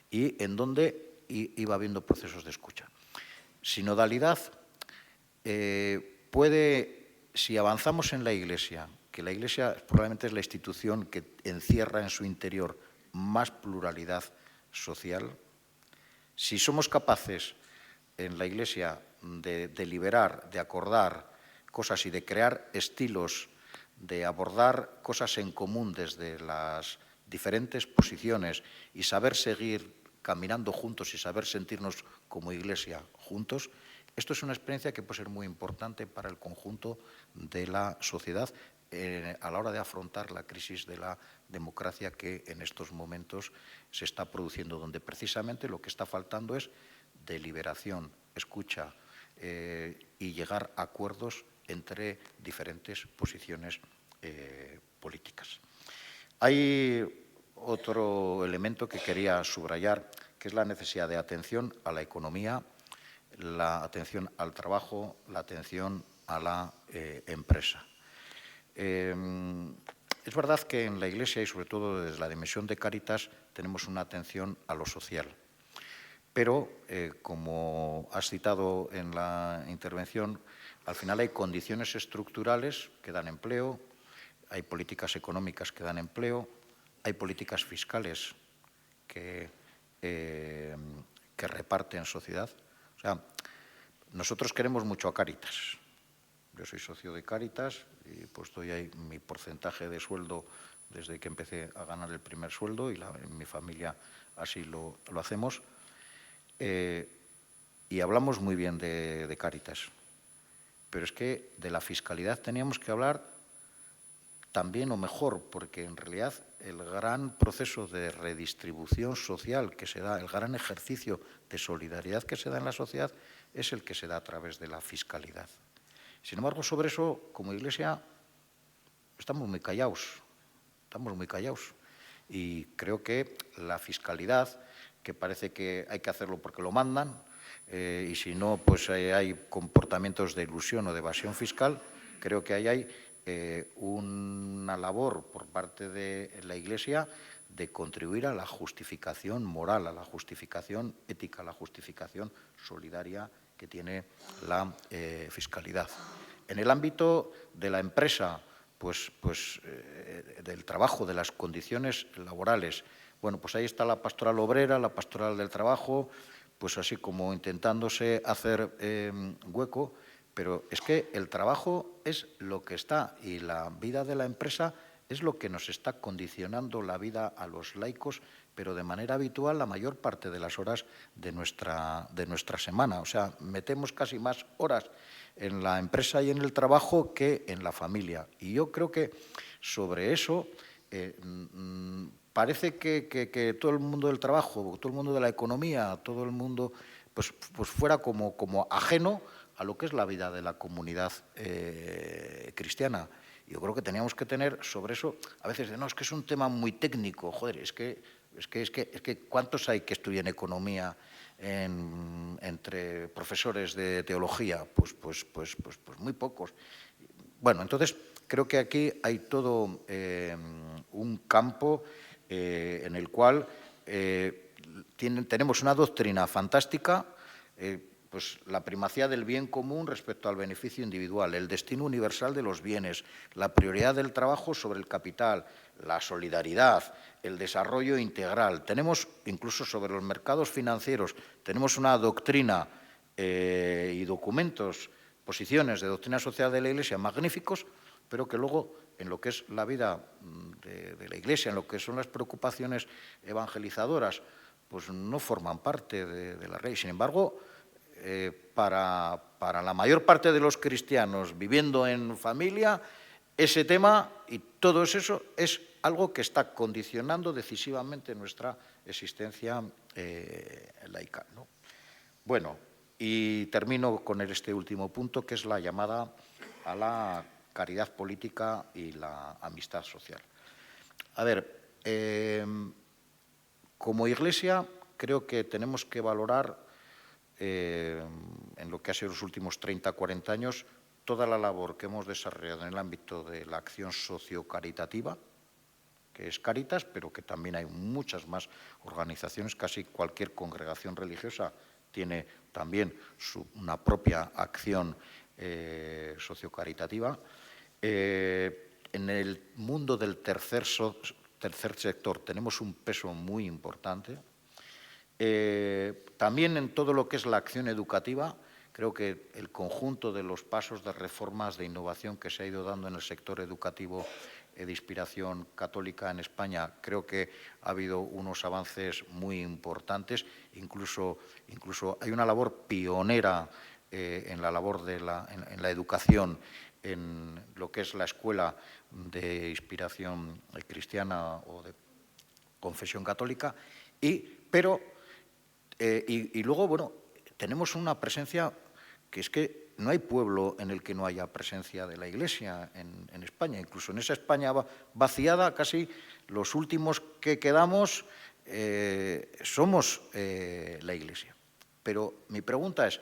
y en donde iba habiendo procesos de escucha. Sinodalidad si avanzamos en la Iglesia, que la Iglesia probablemente es la institución que encierra en su interior más pluralidad social, si somos capaces en la Iglesia de deliberar, de acordar cosas y de crear estilos de abordar cosas en común desde las diferentes posiciones y saber seguir caminando juntos y saber sentirnos como Iglesia juntos, esto es una experiencia que puede ser muy importante para el conjunto de la sociedad a la hora de afrontar la crisis de la democracia que en estos momentos se está produciendo, donde precisamente lo que está faltando es deliberación, escucha y llegar a acuerdos entre diferentes posiciones políticas. Hay otro elemento que quería subrayar, que es la necesidad de atención a la economía, la atención al trabajo, la atención a la empresa. Es verdad que en la Iglesia y sobre todo desde la dimensión de Cáritas tenemos una atención a lo social, pero como has citado en la intervención, al final hay condiciones estructurales que dan empleo, hay políticas económicas que dan empleo, hay políticas fiscales que reparten sociedad. O sea, nosotros queremos mucho a Cáritas. Yo soy socio de Cáritas y pues doy ahí mi porcentaje de sueldo desde que empecé a ganar el primer sueldo y en mi familia así lo hacemos. Y hablamos muy bien de Cáritas. Pero es que de la fiscalidad teníamos que hablar también o mejor, porque en realidad el gran proceso de redistribución social que se da, el gran ejercicio de solidaridad que se da en la sociedad, es el que se da a través de la fiscalidad. Sin embargo, sobre eso, como Iglesia, estamos muy callados. Y creo que la fiscalidad, que parece que hay que hacerlo porque lo mandan, y si no, pues hay comportamientos de ilusión o de evasión fiscal, creo que ahí hay una labor por parte de la Iglesia de contribuir a la justificación moral, a la justificación ética, a la justificación solidaria que tiene la fiscalidad. En el ámbito de la empresa, pues del trabajo, de las condiciones laborales, bueno, pues ahí está la pastoral obrera, la pastoral del trabajo, pues así como intentándose hacer hueco, pero es que el trabajo es lo que está y la vida de la empresa es lo que nos está condicionando la vida a los laicos, pero de manera habitual la mayor parte de las horas de nuestra semana. O sea, metemos casi más horas en la empresa y en el trabajo que en la familia. Y yo creo que sobre eso parece que todo el mundo del trabajo, todo el mundo de la economía, todo el mundo pues fuera como ajeno a lo que es la vida de la comunidad cristiana. Yo creo que teníamos que tener sobre eso, a veces, no, es que es un tema muy técnico, joder, es que ¿cuántos hay que estudian economía entre profesores de teología? Pues muy pocos. Bueno, entonces creo que aquí hay todo un campo en el cual tenemos una doctrina fantástica, pues la primacía del bien común respecto al beneficio individual, el destino universal de los bienes, la prioridad del trabajo sobre el capital, la solidaridad, el desarrollo integral. Tenemos, incluso sobre los mercados financieros, tenemos una doctrina y documentos, posiciones de doctrina social de la Iglesia magníficos, pero que luego en lo que es la vida de la Iglesia, en lo que son las preocupaciones evangelizadoras, pues no forman parte de la ley. Sin embargo, para la mayor parte de los cristianos viviendo en familia, ese tema y todo eso es algo que está condicionando decisivamente nuestra existencia laica, ¿no? Bueno, y termino con este último punto, que es la llamada a la caridad política y la amistad social. A ver, como Iglesia creo que tenemos que valorar en lo que ha sido los últimos 30, 40 años, toda la labor que hemos desarrollado en el ámbito de la acción sociocaritativa, que es Cáritas, pero que también hay muchas más organizaciones, casi cualquier congregación religiosa tiene también una propia acción sociocaritativa. En el mundo del tercer sector tenemos un peso muy importante. También en todo lo que es la acción educativa, Creo que el conjunto de los pasos de reformas, de innovación que se ha ido dando en el sector educativo de inspiración católica en España, creo que ha habido unos avances muy importantes. Incluso hay una labor pionera en la labor de en la educación, en lo que es la escuela de inspiración cristiana o de confesión católica, y luego, bueno, tenemos una presencia que es que no hay pueblo en el que no haya presencia de la Iglesia en España. Incluso en esa España vaciada, casi los últimos que quedamos somos la Iglesia. Pero mi pregunta es,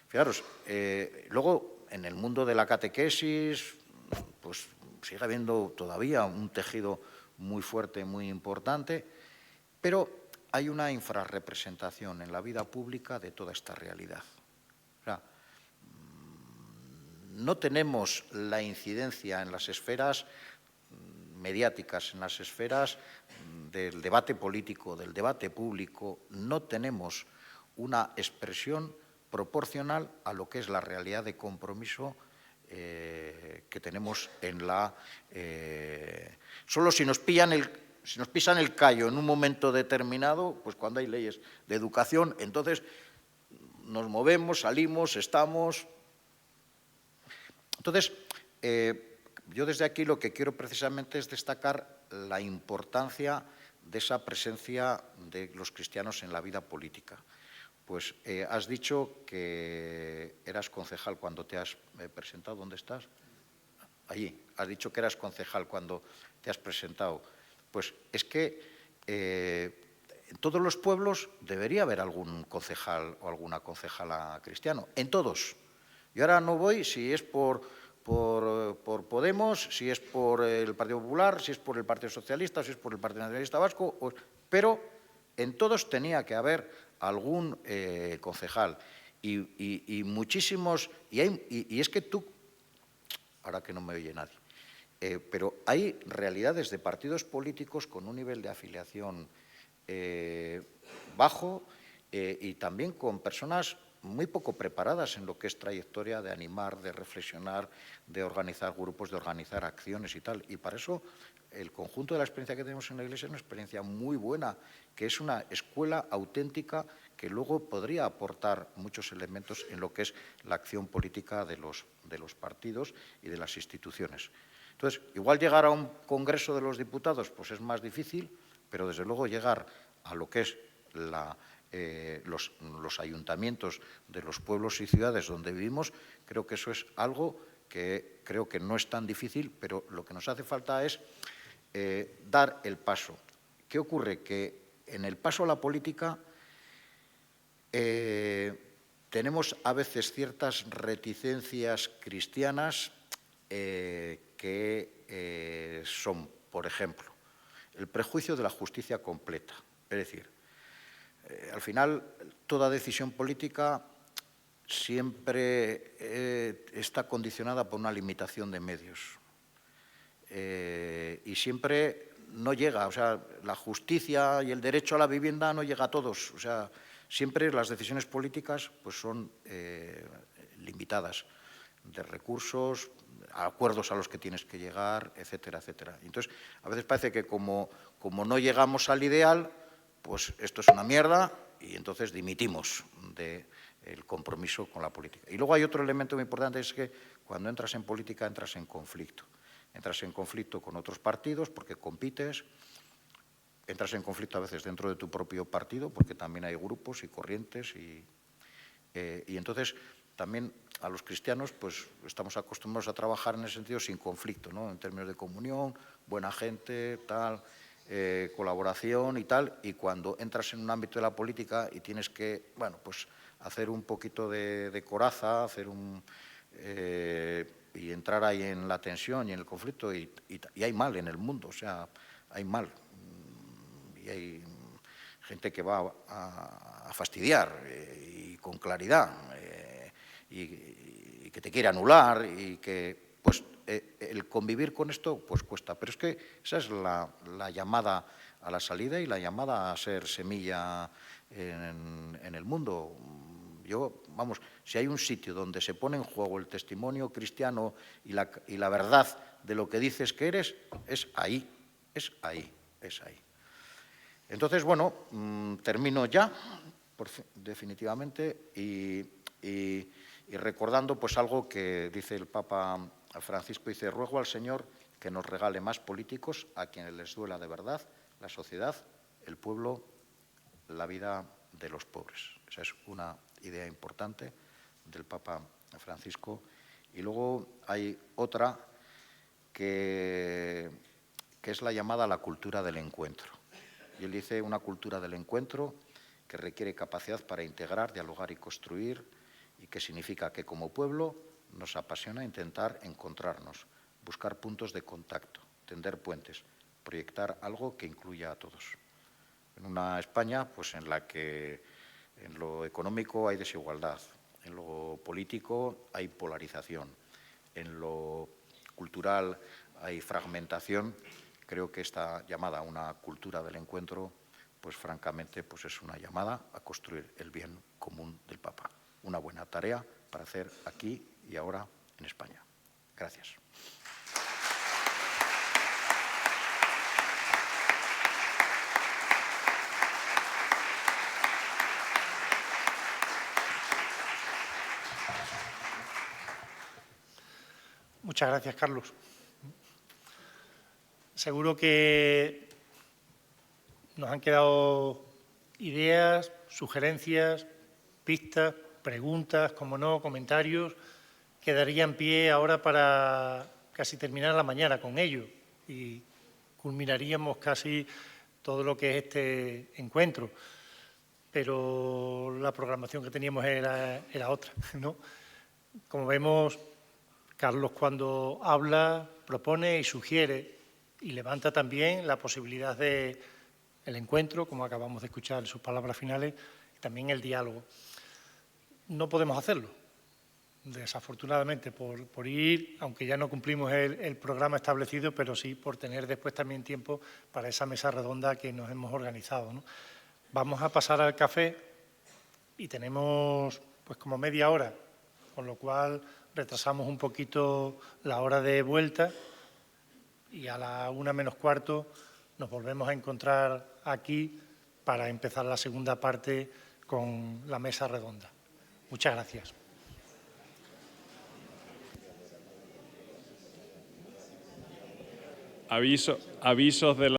fijaros, luego en el mundo de la catequesis, pues sigue habiendo todavía un tejido muy fuerte, muy importante, pero hay una infrarrepresentación en la vida pública de toda esta realidad. O sea, no tenemos la incidencia en las esferas mediáticas, en las esferas del debate político, del debate público, no tenemos una expresión proporcional a lo que es la realidad de compromiso que tenemos en la... Solo si nos pisan el callo en un momento determinado, pues cuando hay leyes de educación, entonces nos movemos, salimos, estamos... Entonces, yo desde aquí lo que quiero precisamente es destacar la importancia de esa presencia de los cristianos en la vida política. Pues has dicho que eras concejal cuando te has presentado. ¿Dónde estás? Allí. Has dicho que eras concejal cuando te has presentado. Pues es que en todos los pueblos debería haber algún concejal o alguna concejala cristiano. En todos. Yo ahora no voy si es por Podemos, si es por el Partido Popular, si es por el Partido Socialista, si es por el Partido Nacionalista Vasco, pero en todos tenía que haber algún concejal y muchísimos, y es que tú, ahora que no me oye nadie, pero hay realidades de partidos políticos con un nivel de afiliación bajo y también con personas muy poco preparadas en lo que es trayectoria de animar, de reflexionar, de organizar grupos, de organizar acciones y tal. Y para eso el conjunto de la experiencia que tenemos en la Iglesia es una experiencia muy buena, que es una escuela auténtica que luego podría aportar muchos elementos en lo que es la acción política de los partidos y de las instituciones. Entonces, igual llegar a un congreso de los diputados pues es más difícil, pero desde luego llegar a lo que es los ayuntamientos de los pueblos y ciudades donde vivimos, creo que eso es algo que creo que no es tan difícil, pero lo que nos hace falta es dar el paso. ¿Qué ocurre? Que en el paso a la política tenemos a veces ciertas reticencias cristianas que son, por ejemplo, el prejuicio de la justicia completa. Es decir, al final, toda decisión política siempre está condicionada por una limitación de medios. Y siempre no llega, o sea, la justicia y el derecho a la vivienda no llega a todos. O sea, siempre las decisiones políticas pues, son limitadas de recursos, acuerdos a los que tienes que llegar, etcétera, etcétera. Entonces, a veces parece que como no llegamos al ideal, pues esto es una mierda y entonces dimitimos del compromiso con la política. Y luego hay otro elemento muy importante, es que cuando entras en política entras en conflicto. Entras en conflicto con otros partidos porque compites, entras en conflicto a veces dentro de tu propio partido porque también hay grupos y corrientes y entonces también a los cristianos pues estamos acostumbrados a trabajar en ese sentido sin conflicto, ¿no? En términos de comunión, buena gente, tal... colaboración y tal, y cuando entras en un ámbito de la política y tienes que, bueno, pues hacer un poquito de coraza, y entrar ahí en la tensión y en el conflicto, y hay mal en el mundo, o sea, hay mal, y hay gente que va a fastidiar, y con claridad, y que te quiere anular, y que, pues, el convivir con esto pues cuesta, pero es que esa es la llamada a la salida y la llamada a ser semilla en el mundo. Yo, vamos, si hay un sitio donde se pone en juego el testimonio cristiano y la verdad de lo que dices que eres, es ahí, es ahí, es ahí. Entonces, bueno, termino ya, definitivamente, y recordando pues algo que dice el Papa Francisco, dice: ruego al Señor que nos regale más políticos a quienes les duela de verdad la sociedad, el pueblo, la vida de los pobres. Esa es una idea importante del Papa Francisco. Y luego hay otra que es la llamada la cultura del encuentro. Y él dice: una cultura del encuentro que requiere capacidad para integrar, dialogar y construir, y que significa que como pueblo nos apasiona intentar encontrarnos, buscar puntos de contacto, tender puentes, proyectar algo que incluya a todos. En una España pues, en la que en lo económico hay desigualdad, en lo político hay polarización, en lo cultural hay fragmentación, creo que esta llamada a una cultura del encuentro, pues francamente pues es una llamada a construir el bien común del Papa. Una buena tarea para hacer aquí y ahora en España. Gracias. Muchas gracias, Carlos. Seguro que nos han quedado ideas, sugerencias, pistas, preguntas, como no, comentarios, que darían pie ahora para casi terminar la mañana con ello y culminaríamos casi todo lo que es este encuentro. Pero la programación que teníamos era otra, ¿no? Como vemos, Carlos, cuando habla, propone y sugiere y levanta también la posibilidad del encuentro, como acabamos de escuchar en sus palabras finales, y también el diálogo. No podemos hacerlo, desafortunadamente, por ir, aunque ya no cumplimos el programa establecido, pero sí por tener después también tiempo para esa mesa redonda que nos hemos organizado, ¿no? Vamos a pasar al café y tenemos pues como media hora, con lo cual retrasamos un poquito la hora de vuelta y a la 1:45 nos volvemos a encontrar aquí para empezar la segunda parte con la mesa redonda. Muchas gracias. Avisos de la